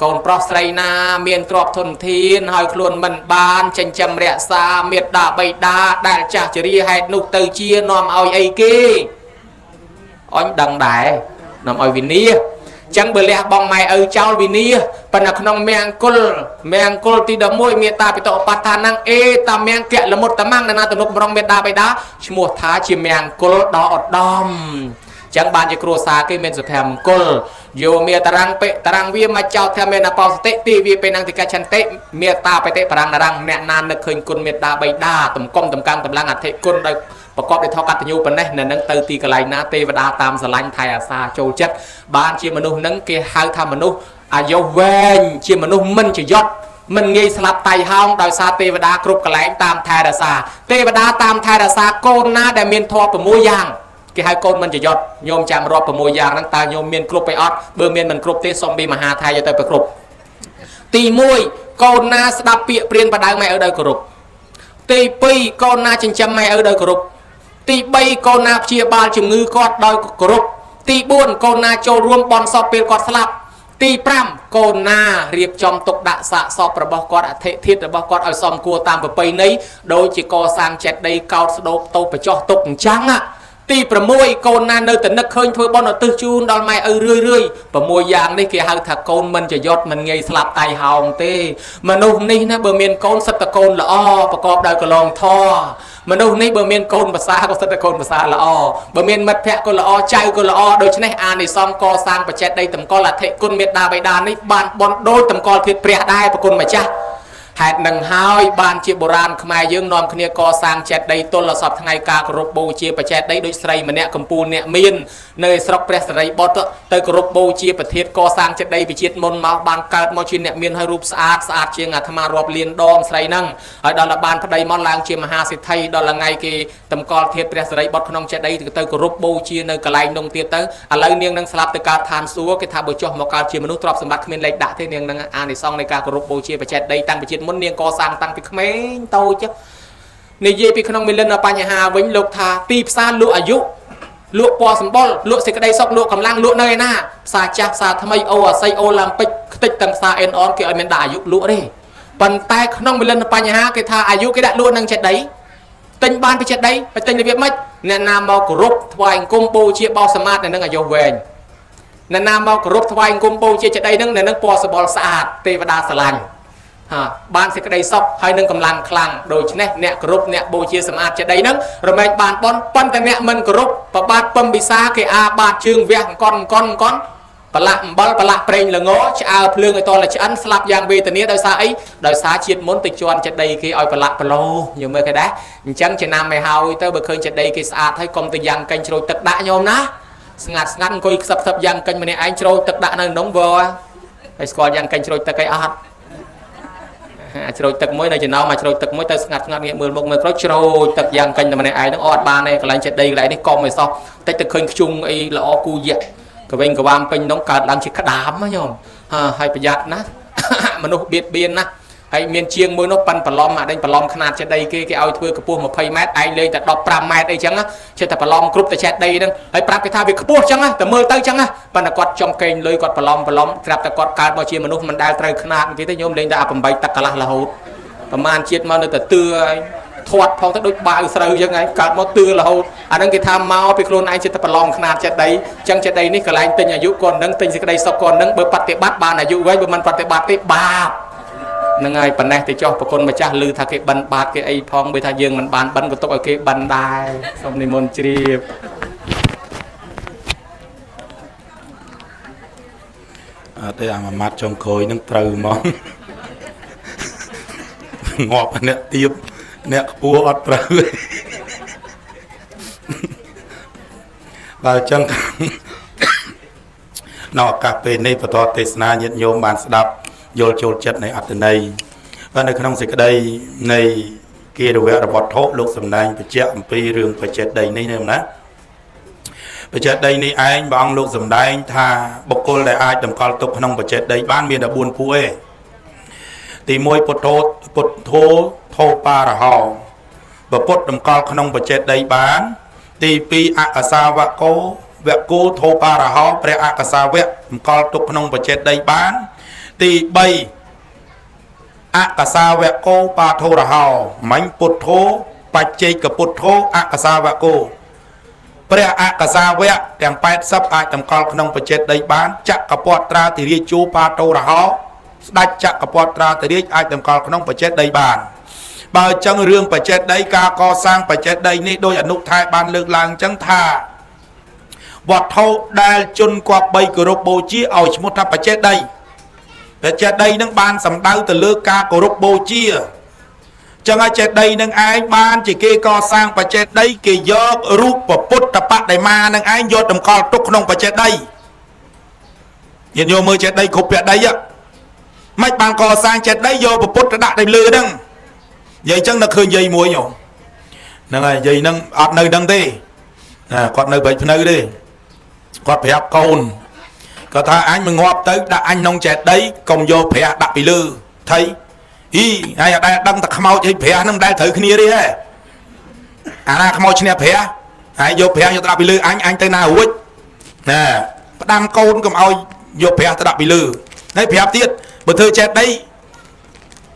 còn prosraina miền trọp thuần thiên hỏi luôn mình ban tranh châm rẽ xa miệt đà bầy đa đại trả chỉ hay nụ từ chia nòm ao ấy kia anh đằng đại nòm ao vinia chẳng bờ lẹ bong mày ở cháu vinia phần là không mèng col thì đầm môi miệt ta bị tọ bát tha năng ta mèng kẹt là một tấm mang là na tụi nó rong miệt đà bầy đá mua thá chỉ mèng col đỏ đom chẳng bàn cho cua xa cái men sụt thèm col dù miệt tarang vi mà cháu theo men là bao tệ ti vi bên năng thì cái chân tệ miệt ta phải tệ parang narang mẹ nan được khơi côn miệt đà bầy đa tầm công tầm cang tầm lang ạt thế côn đâyประกอบด้วยทอกัตยูปนเนี่ยนั่งเตอตีกลายนาเทวดาตามสลังไทยอาซาโจจัดบ้านเชี่ยมนุษย์นั่งเกี่ยหาทำมนุษย์อายุเวนเชี่ยมนุษย์มันจะยศมันงี้สลับไตห้องโดยซาเทวดากรุบกลายตามไทยอาซาเทวดาตามไทยอาซาโกนนาแต่เมียนทอประมูยางเกี่ยให้โกนมันจะยศโยมจำรอบประมูยางนั่งตาโยมเมียนกรุบไปออดเบอร์เมียนมันกรุบเตะซอมบี้มหาไทยจะเตะไปกรุบตีมวยโกนนาสดับเปียเปลี่ยนประดังไม่เอาได้กรุบตีปีโกนนาจิงจำไม่เอาได้กรุบตีใบโกนาเชียบาลจุงือกอดดอยกรุบตีบ้วนโกนาโจรวมบอลสอบเปลี่ยนกอดสลับตีพร่ำโกนาเรียบจอมตกดะสะสอบประบอกอดเททิตระบอกอดเอาซอมกัวตามไปนี้โดยจิกอสร้างเจ็ดได้เกาสโดโตไปจ่อตกจังอะตีประมวยโกนาเนอแต่นักเคยเพื่อบอลตื้อจูนดอลไม้เรื่อยประมวยยางนี่เกี่ยหาถักโกนมันจะยอดมันไงสลับไตหองเต้มนุษย์นี่นะเบอร์เมียนโกนสัตะโกนละอ้อประกอบได้กระลองท่อมนุษย์นี่เบอร์เมียนโกนภาษาก็สัตะโกนภาษาละอ้อเบอร์เมียนมัดแพะก็ละอ้อใจก็ละอ้อโดยเฉพาะอาในซอมกอสร้างประเจตได้ต่ำกอละเทกุนเมตดาใบดานี่บานบอลโดยต่ำกอเทียบเปรียได้ประกุนมาจ้าหากหนังหายบานเชียโบราณขมายยืงนอมขณีกอสร้างเจ็ดได้ต้นละสอบทั้งไงกากรบโบเชียประเจตได้โดยไสรมันเนี่ยกัมพูเนี่ยมีนเนยสระเปรสไรบอตเตยกรบโบเชียประเทศกอสร้างเจ็ดได้ไปเชียมนมาบานเกิดมอชินเนี่ยมีนให้รูปสะอาดเชียงอาธมารอบเลียนดองไสรนั่งดอลลาบานพระใดมอลางเชียมหาสิทธิ์ไทยดอลลาไงกีตำกอเทียเปรสไรบอตขนมเจ็ดได้เตยกรบโบเชียเนยกลายนงเตียเตยอะไรเนียงนั่งสลับเตยการทานซัวกิทาบุจจมการเชียมนุษย์ตรอบสมบัติขมิ้นเล็กด่าเทียเนียงนั่งอ่านในซองในการกรบโบเชียประเจตได้ตั้งไปเชียมนเนียงกอสร้างตั้งขมิ้นโตจ้ะในเย่ปีขนมมิลเลนปัญหาวิ่งลูกทาตีซาลุอายุลุปอสมบอลลุสิกระไดซอกลุกำลังลุเนยนะซาจักซาทำไมโอไซโอลัมปิกติดตั้งซาเอ็นออนเกี่ยวกับเมนดาอายุลุเลยปันแต่ขนมมิลเลนปัญหาเกี่ยทาอายุกี่ได้ลุนั่งเจ็ดได้ติงบ้านไปเจ็ดได้ไปติงในเวียดมั้ยแนะนำบอกรุบทวายกุมปูเชียบอสมาร์ทในนั่งอายุเวงแนะนำบอกรุบทวายกุมปูเชียเจ็ดได้นั่งในนั่งปอสบอลสะอาดเทวดาสลันบ้านสิกระไดซอกให้นึงกำลังคลังโดยเนี่ยกรุ๊ปเนี่ยโบเชียสมาร์ทจะได้นึงเราไม่บานปอนแต่เนี่ยมันกรุ๊ปปะบาดปั๊มบิซาเกอาบาดจึงเวียงก้อนปะละบอลปะละเปร่งละง้อจะเอาเพลิงไอตอนละชั้นสลับยางเบตเนี้ยโดยซาไอโดยซาเชียดม้วนติดจวนจะได้กี่เอาปะละปะโลอยู่เมื่อไงได้จังจะนำไปเฮาเตอร์เบอร์เคยจะได้กี่สะอาดให้กรมติยังกันโจรตึกด่าโยมนะสงัดคุยสับยังกันมันเนี่ยไอโจรตึกด่านั่งน้องวัวไอสกอร์ยังกันโจรตึกไออาดโจรตึกมวยในจีนเอามาโจรตึกมวยแต่สงัดเงี้ยมือมันก็โจรตึกยังกันมันเนี่ยไอต้องอดบานเนี่ยกำลังจะได้อะไรนี่กองไม่ซอแต่ตึกเคยจุงไอละอกูเยอะก็เป็นกวามเป็นน้องการดังชิคดามมั้ยโยมให้ประหยัดนะมนุษย์เบียดเบียนนะให้เมียนเชียงมวยนกปันปลอมได้ปลอมขนาดจะได้กี่เอาเพื่อกระปุกมาเพย์แมทไอเลยแต่ดอกปรามแมทไอจังนะเช่นแต่ปลอมกรุ๊ปแต่แชทได้นั่งให้ปราบไปท่าวิกระปุกจังนะแต่มือเตยจังนะปันกอดจอมเก่งเลยกอดปลอมกราบแต่กอดการมาเชียมนุษย์มันได้เตยขนาดกี่ที่โยมเล่นได้เอาผมใบตะกะละละหูประมาณเชียดมาเลยแต่เตือท ធាត់ផងទៅដូចបាវស្រូវចឹងហើយកើតមកទឿរហូតអាហ្នឹងគេថាមកពីខ្លួនឯងចិត្តប្រឡងຂະຫນាតចេតិយចឹងចេតិយនេះកន្លែងទិញអាយុគាត់នឹងទិញសេចក្តីសុខគាត់នឹងបើបប្រតិបត្តិបានអាយុវិញបើមិនប្រតិបត្តិទេបាបហ្នឹងហើយប៉ុណ្ណេះទៅចុះប្រគុណម្ចាស់ឮថាគេបិណ្ឌបាតគេអីផងបើថាយើងមិនបានបិណ្ឌក៏ទុកឲ្យគេបិណ្ឌដែរសូមនិមន្តជ្រាបអត់ទេអាមួយម៉ាត់ចុងក្រោយនឹងត្រូវហ្មងងាប់អ្នកទៀបអ្នកខ្ពស់អត់ត្រូវបើអញ្ចឹងនៅឱកាសពេលនេះបន្តទេសនាញាតិញោមបានស្ដាប់យល់ចូលចិត្តនៃអត្ថន័យហើយនៅក្នុងសេចក្តីនៃគារវៈរបស់ធម៌លោកសម្ដែងបញ្ជាក់អំពីរឿងបច្ចេកដីនេះណាបច្ចេកដីនេះឯងព្រះអង្គលោកសម្ដែងថាបុគ្គលដែលអាចតម្កល់ទុកក្នុងបច្ចេកដីបានមានតែ4ពួកឯងទី1ពុទ្ធោធោបារហោពុទ្ធតម្កល់ក្នុងបច្ចេកដីបានទី2អកសាវកោវកោធោបារហោព្រះអកសាវៈតម្កល់ទុកក្នុងបច្ចេកដីបានទី3អកសាវកោបាធោរហោមាញ់ពុទ្ធោបច្ចេកពុទ្ធោអកសាវកោព្រះអកសាវៈទាំង80អាចតម្កល់ក្នុងបច្ចេកដីបានចក្រពត្រាធិរាជជូបាធោរហោស្ដេចចក្រពត្រាធិរាជអាចតម្កល់ក្នុងបច្ចេកដីបានបើអញ្ចឹងរឿងបច្ចេកដីការកសាងបច្ចេកដីនេះដោយអនុថែបានលើកឡើងអញ្ចឹងថាវត្ថុដែលជនគប្បីគោរពបូជាឲ្យឈ្មោះថាបច្ចេកដីបច្ចេកដីនឹងបានសំដៅទៅលើការគោរពបូជាចឹងហើយចេតិយនឹងឯងបានជាគេកសាងបច្ចេកដីគេយករូបពុទ្ធបដិមានឹងឯងយកតម្កល់ទុកក្នុងបច្ចេកដីញាតិញោមមើលចេតិយគ្រប់ពាក្យដីមិនបានកសាងចេតិយយកពុទ្ធដាក់ទៅលើហ្នឹងនិយាយចឹងនៅឃើញយាយមួយញោមហ្នឹងហើយយាយហ្នឹងអត់នៅហ្នឹងទេគាត់នៅបែកភ្នៅទេគាត់ប្រាប់កូនគាត់ថាអញមិនងាប់ទៅដាក់អញក្នុងចេតិយកុំយកព្រះដាក់ពីលើថៃអីហើយអត់ដែលដឹងតែខ្មោចឲ្យព្រះហ្នឹងមិនដែលត្រូវគ្នាទេហ៎អាណាខ្មោចឈ្នះព្រះហើយយកព្រះយកដាក់ពីលើអញទៅណារួចណាផ្ដាំកូនកុំឲ្យយកព្រះទៅដាក់ពីលើហើយប្រាប់ទៀតបើធ្វើចេតិយ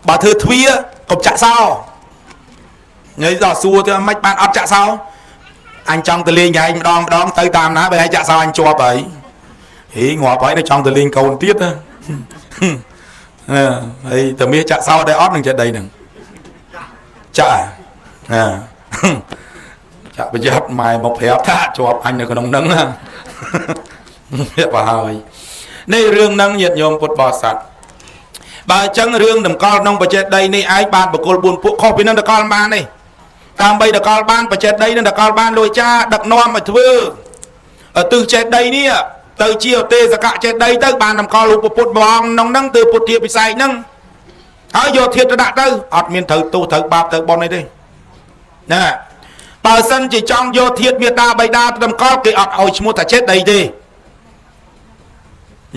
បើធ្វើទ្វារកុំចាក់សោញ៉ៃដល់សួរទៅមិនបានអត់ចាក់សោអញចង់ទៅលេងឯងម្ដងទៅតាមណាបើឯងចាក់សោអញជាប់ហើយហីងាប់ហើយនៅចង់ទៅលេងកូនទៀតណាហើយតើមាសចាក់សោដែរអត់នឹងចេតិយហ្នឹងចាក់ចាក់ប្រយ័ត្នម៉ែមកប្រាប់ថាជាប់អញនៅក្នុងហ្នឹងណាវាបើហើយនេះរឿងហ្នឹងញាតិញោមពុទ្ធបរិស័ទបើអញ្ចឹងរឿងតម្កល់ក្នុងបច្ចេកដីនេះឯងបានបកគល4ពួកខុសពីនឹងតម្កល់បាននេះដើម្បីតម្កល់បានបច្ចេកដីនឹងតម្កល់បានលោកចាដឹកនាំឲ្យធ្វើទិសចេតិយនេះទៅជាទេសកៈចេតិយទៅបានតម្កល់រូបពុទ្ធព្រះអង្គក្នុងហ្នឹងទើបពុទ្ធិពិស័យហ្នឹងហើយយកធាតុទៅដាក់ទៅអត់មានត្រូវទោសត្រូវបាបត្រូវបុណ្យអីទេណាបើសិនជាចង់យកធាតុមេត្តាបិតាទៅតម្កល់គេអត់ឲ្យឈ្មោះថាចេតិយទេ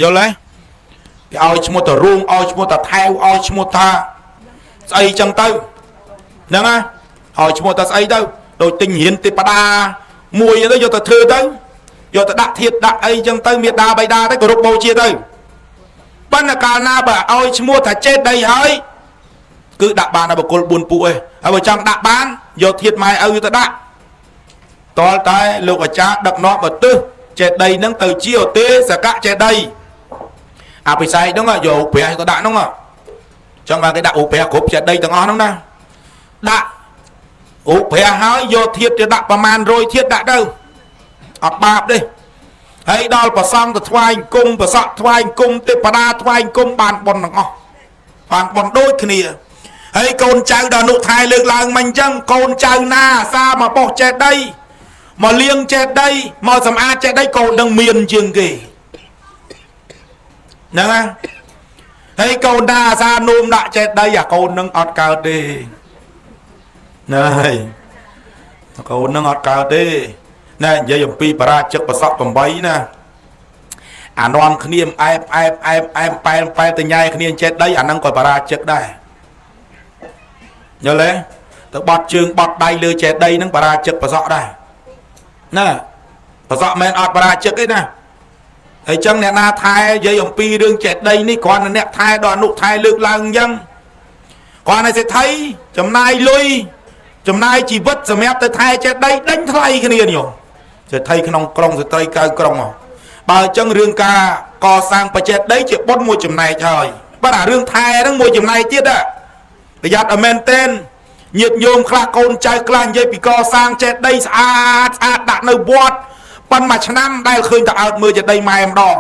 យល់ទេគេឲ្យឈ្មោះតារូងឲ្យឈ្មោះតាថែវឲ្យឈ្មោះថាស្អីចឹងទៅហ្នឹងណាឲ្យឈ្មោះតាស្អីទៅដូចទិញរៀនទេបតាមួយទៅយកទៅធ្វើទៅយកទៅដាក់ធាតុដាក់អីចឹងទៅមេត្តាបិតាទៅគោរពបូជាទៅប៉ុន្តែកាលណាបើឲ្យឈ្មោះថាចេតិយហើយគឺដាក់បានដល់បុគ្គល4ពួកឯងហើយបើចង់ដាក់បានយកធាតុម៉ែឪទៅដាក់តលតែលោកអាចារ្យដឹកនាំបើទិសចេតិយហ្នឹងទៅជាទេសកៈចេតិយអភិសេកហ្នឹងយកព្រះទៅដាក់ហ្នឹងចង់បានគេដាក់ឧព្រះគ្រប់ចេតិយទាំងអស់ហ្នឹងណាដាក់ឧព្រះហើយយកធាតុទៅដាក់ប្រមាណ100ធាតុដាក់ទៅអត់បាបទេហើយដល់ប្រសំទៅថ្វាយគុំប្រសក់ថ្វាយគុំទេវតាថ្វាយគុំបានបុណ្យទាំងអស់បានបុណ្យដូចគ្នាហើយកូនចៅដល់នុថែលើកឡើងមិនអញ្ចឹងកូនចៅណាសាមកបោះចេតិយមកលៀងចេតិយមកសម្អាតចេតិយកូននឹងមានជាងគេហ្នឹងណាហើយកូនតាអាសានោមដាក់ចេតិយអាកូននឹងអត់កើតទេណែកូននឹងអត់កើតទេណែនិយាយអំពីបរាជិកប្រសក់8ណាអានាំគ្នាអែបប៉ែតញ៉ៃគ្នាចេតិយអានឹងក៏បរាជិកដែរយល់ទេទៅបត់ជើងបត់ដៃលើចេតិយនឹងបរាជិកប្រសក់ដែរណាប្រសក់មិនអត់បរាជិកទេណាហើយចឹងអ្នកណាថែនិយាយអំពីរឿងចេតិយនេះគ្រាន់តែអ្នកថែដល់អនុថែលើកឡើងអញ្ចឹងគ្រាន់តែសេដ្ឋីចំណាយលុយ ចំណាយជីវិតសម្រាប់ទៅថែចេតិយដេញថ្លៃគ្នាញោមចេតិយក្នុងក្រុងស្ត្រីកៅក្រុងបើអញ្ចឹងរឿងការកសាងបច្ចេកដីជាបុណ្យមួយចំណែកហើយបើអារឿងថែហ្នឹងមួយចំណែកទៀតប្រយ័ត្នឲ្យមែនទែនញាតិញោមខ្លះកូនចៅខ្លះនិយាយពីកសាងចេតិយស្អាតស្អាតដាក់នៅវត្តប៉ុន្តែមួយឆ្នាំដែលឃើញតែអើតមើលចេតិយម៉ែម្ដង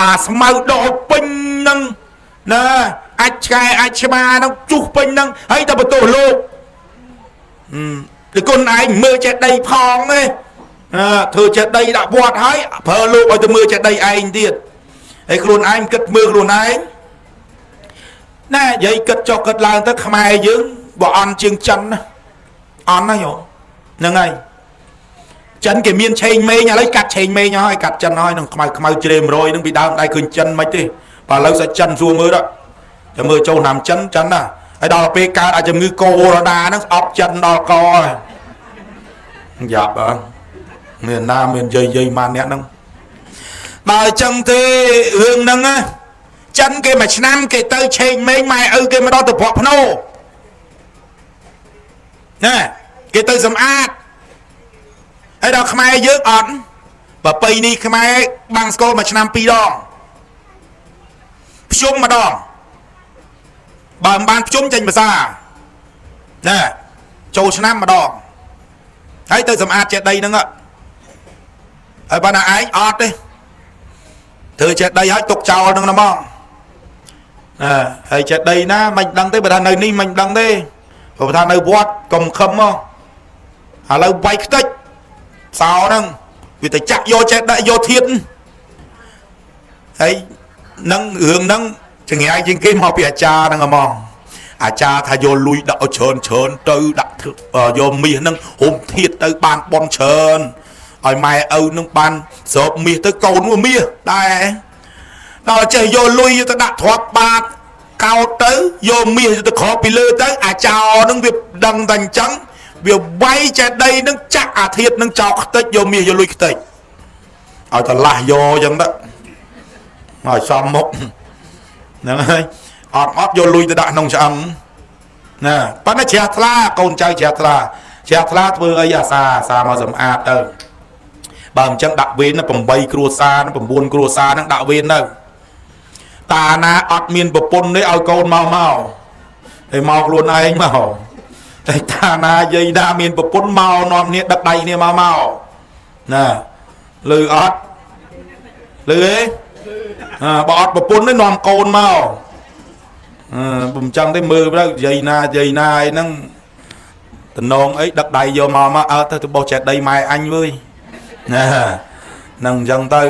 អាស្មៅដកពេញហ្នឹងណាអាចឆ្កែអាចឆ្មាហ្នឹងជុះពេញហ្នឹងហើយតែបន្ទោសលោកគឺគុណឯងមើលចេតិយផងទេធ្វើចេតិយដាក់វត្តហើយប្រើលោកឲ្យទៅមើលចេតិយឯងទៀតហើយខ្លួនឯងគិតមើលខ្លួនឯងណែនិយាយគិតចុះគិតឡើងទៅខ្មែរយើងបើអន់ជាងចិនណាអន់ណាយោហ្នឹងហើយចិនគេមានឆេងមេងឥឡូវកាត់ឆេងមេងហើយកាត់ចិនហើយនឹងខ្មៅជ្រេ100នឹងពីដើមដៃឃើញចិនមិនទេបើឥឡូវសាច់ចិនសួរមើលដល់តែមើលចូលតាមចិនណាហើយដល់ពេលកើតអាចជំងឺកូវីដហ្នឹងស្អប់ចិនដល់កហើយយ៉ាប់មានណាមានយាយម៉ានអ្នកហ្នឹងបើអញ្ចឹងទេរឿងហ្នឹងណាចិនគេមួយឆ្នាំគេទៅឆេងមេងម៉ែឪគេមកដល់ទៅប្រក់ភ្នោណាគេទៅសម្អាតហើយដល់ខ្មែរយើងអត់បើបីនេះខ្មែរបាំងស្គលមួយឆ្នាំ2ដងភ្ជុំម្ដងបើមិនបានភ្ជុំចេញភាសាណាចូលឆ្នាំម្ដងហើយទៅសម្អាតចេតិយហ្នឹងហើយបើណាឯងអត់ទេធ្វើចេតិយហើយទុកចោលហ្នឹងហ្មងហើយចេតិយណាមិនដឹងទេបើថានៅនេះមិនដឹងទេព្រោះថានៅវត្តកុំខឹមមកឥឡូវវាយខ្ទេចសោហ្នឹងវាទៅចាក់យកចេតិយយកធាតុហើយនឹងរឿងហ្នឹងចង្រៃជាងគេមកពីអាចារ្យហ្នឹងហ្មងអាចារ្យថាយកលុយដាក់ឲ្យច្រើនទៅដាក់យកមាសហ្នឹងហុំធាតុទៅបានបនច្រើនឲ្យម៉ែឪនឹងបានស្រូបមាសទៅកូនមាសដែរដល់ចេះយកលុយទៅដាក់ទ្រាប់បាតកោតទៅយកមាសទៅក្រោបពីលើទៅអាចារ្យនឹងវាដឹងតែអញ្ចឹងវាវាយចេតិយនឹងចាក់អាធាតុនឹងចោលខ្ទេចយកមាសយកលុយខ្ទេចឲ្យតឡាស់យកអញ្ចឹងទៅឲ្យសំមុខហ្នឹងហើយអត់យកលុយទៅដាក់ក្នុងឆ្អឹងណាប៉ុន្តែជ្រះថ្លាកូនចៅជ្រះថ្លាធ្វើអីអាសាមកសម្អាតទៅបើមិនចឹងដាក់វេន8គ្រួសារ9គ្រួសារហ្នឹងដាក់វេនទៅតាណាអត់មានប្រពន្ធទេឲ្យកូនមកហើយមកខ្លួនឯងមកតែតាណាយាយណាមានប្រពន្ធមកនាំគ្នាដឹកដៃគ្នាមកណាលឺអត់លឺទេបើអត់ប្រពន្ធទេនាំកូនមកពុំចឹងទេមើលទៅយាយណាអីហ្នឹងតំណងអីដឹកដៃយកមកអើទៅបោះចេតិយម៉ែអញវើយណានឹងអញ្ចឹងទៅ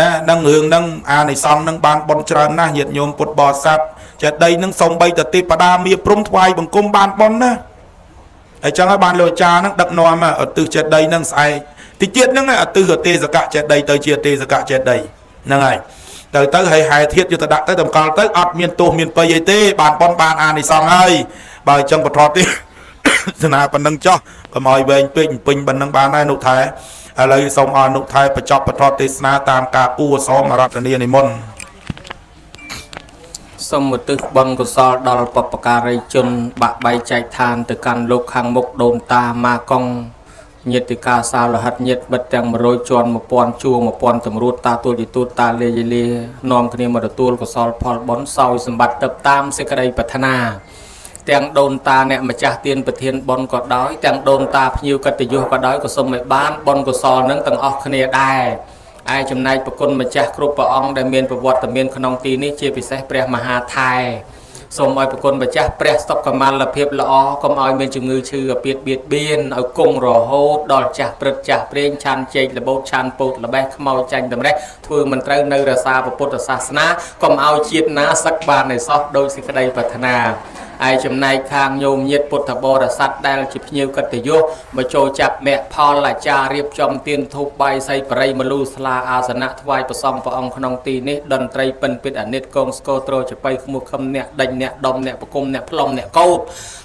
ណានឹងរឿងហ្នឹងអានិសង្ឃហ្នឹងបានបន់ច្រើនណាស់ញាតិញោមពុទ្ធបរិស័ទចេតិយហ្នឹងសំបីតទេពតាមាព្រំថ្វាយបង្គំបានបន់ណាអញ្ចឹងហើយបានលោកអាចារ្យហ្នឹងដឹកនាំឧទ្ទិសចេតិយហ្នឹងស្អែកតិចទៀតហ្នឹងឧទ្ទិសទេសកៈចេតិយទៅជាទេសកៈចេតិយហ្នឹងហើយទៅហើយហែធាតយកទៅដាក់ទៅតម្កល់ទៅអត់មានទោសមានបៃអីទេបានបន់បានអានិសង្ឃហើយបើអញ្ចឹងបថតទេស្នាប៉ុណ្ណឹងចោះកុំឲ្យវែងពេកពេញប៉ុណ្ណឹងបានដែរនុថែឥឡូវសូមអនុថែបញ្ចប់បថតទេសនាតាមការគួរសមរតនានិមន្តសូមឧទ្ទិសបុណ្យកុសលដល់បុព្វការីជនបាក់បែកចែកឋានទៅកាន់លោកខាងមុខដូនតាម៉ាកុងញាតិកាសាលហិតញាតិមិត្តទាំង100ជាន់1000ជួរ1000តម្រួតតាទួលយទូតតាលេយលានាំគ្នាមកទទួលកុសលផលបុណ្យសោយសម្បត្តិទៅតាមសេចក្តីប្រាថ្នាទាំងដូនតាអ្នកម្ចាស់ទានប្រធានបុណ្យក៏ដោយទាំងដូនតាភ្ញៀវកិត្តិយសក៏ដោយក៏សូមឲ្យបានបុណ្យកុសលនឹងទាំងអស់គ្នាដែរឯចំណែកប្រគុណម្ចាស់គ្រប់ព្រះអង្គដែលមានប្រវត្តិមានក្នុងទីនេះជាពិសេសព្រះមហាថែសូមឲ្យប្រគុណម្ចាស់ព្រះសុខមាលភាពល្អកុំឲ្យមានជំងឺឈឺអាពាធបៀតបៀនឲ្យគង់រហូតដល់ចាស់ព្រឹកចាស់ព្រេងឆានជែកលបោតឆានពោតល្បេះខ្មោចចាញ់តម្រេះធ្វើមិនត្រូវនៅរសាពុទ្ធសាសនាកុំឲ្យជាតិណាសឹកបានឯសោះដោយសេចក្តីប្រាថ្នាឯចំណែកខាងញោមញាតពុទ្ធបរិស័ទដែលជាភ្ញៀវកិត្តិយសមកចូលចាប់មគ្គផលអាចារ្យរៀបចំទានធូបបាយសីបរិយមលូស្លាអាសនៈថ្វាយព្រះសង្ឃព្រះអង្គក្នុងទីនេះតន្ត្រីពិនពិតអនិតកងស្គរត្រចបៃខ្មុះខឹមអ្នកដេញអ្នកដុំអ្នកប្រគុំអ្នកផ្លុំអ្នកកោប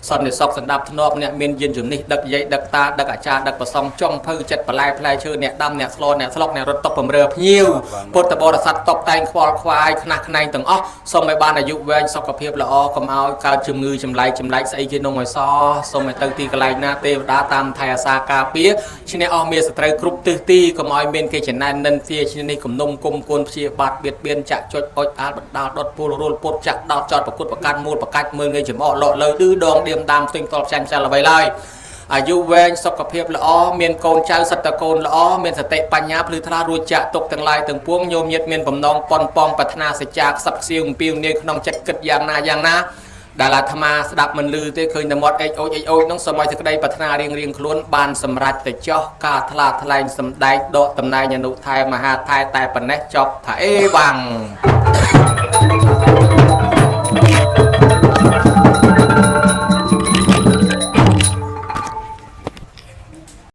សន្តិសុខសណ្ដាប់ធ្នាប់អ្នកមានយានជំនិះដឹកយាយដឹកតាដឹកអាចារ្យដឹកព្រះសង្ឃចុងភៅចិត្តបន្លែផ្លែឈើអ្នកដាំអ្នកស្លអ្នកស្លុកអ្នករត់តុបបំរើភ្ញៀវពុទ្ធបរិស័ទតុបតែងខ្វល់ខ្វាយខ្នះខ្នែងទាំងអស់សូមឲ្យបានអាយុវែងសុខភាពល្អកុំឲ្យកើតជំ งือจำไรใส่กินนงหอยซอสมัยตั้งตีกลายนาเตวดาตามไทยอาซากาเปียชิเนอเมียสไตรกรุ๊ปตีก็มอยเมนเกจนันนันเทียชิเนกมนมกลมกลเชียบาดเบียดเบียนจะจดอดอาบัดดาวดอดปูรูลปดจักดาวจอดประกุดประกันมูลประกัดมือเงยจมอหล่อเลยดื้อดองเดียมตามติงตอบแซมซาลาไวไลอายุเวงสกปรกละอ้อเมียนโกนเจ้าสัตโกนละอ้อเมียนสเตปัญญาพลือทรารูจะตกตั้งลายตั้งพวงโยมเย็ดเมียนผมน้องปอนปองปัฒนาสจากสับเสียงปิวเนียขนมจัดกิดอย่างนาดาราธรรมาสดับมันลือเตเคยนำมดโอน้องสมัยถึงได้ปัฒนาเรียงคล้วนบานสำรัดแต่เจาะกาทลาทลายสำได้โดตำนายยนุไทยมหาไทยแต่ปนเนจบถ่ายวัง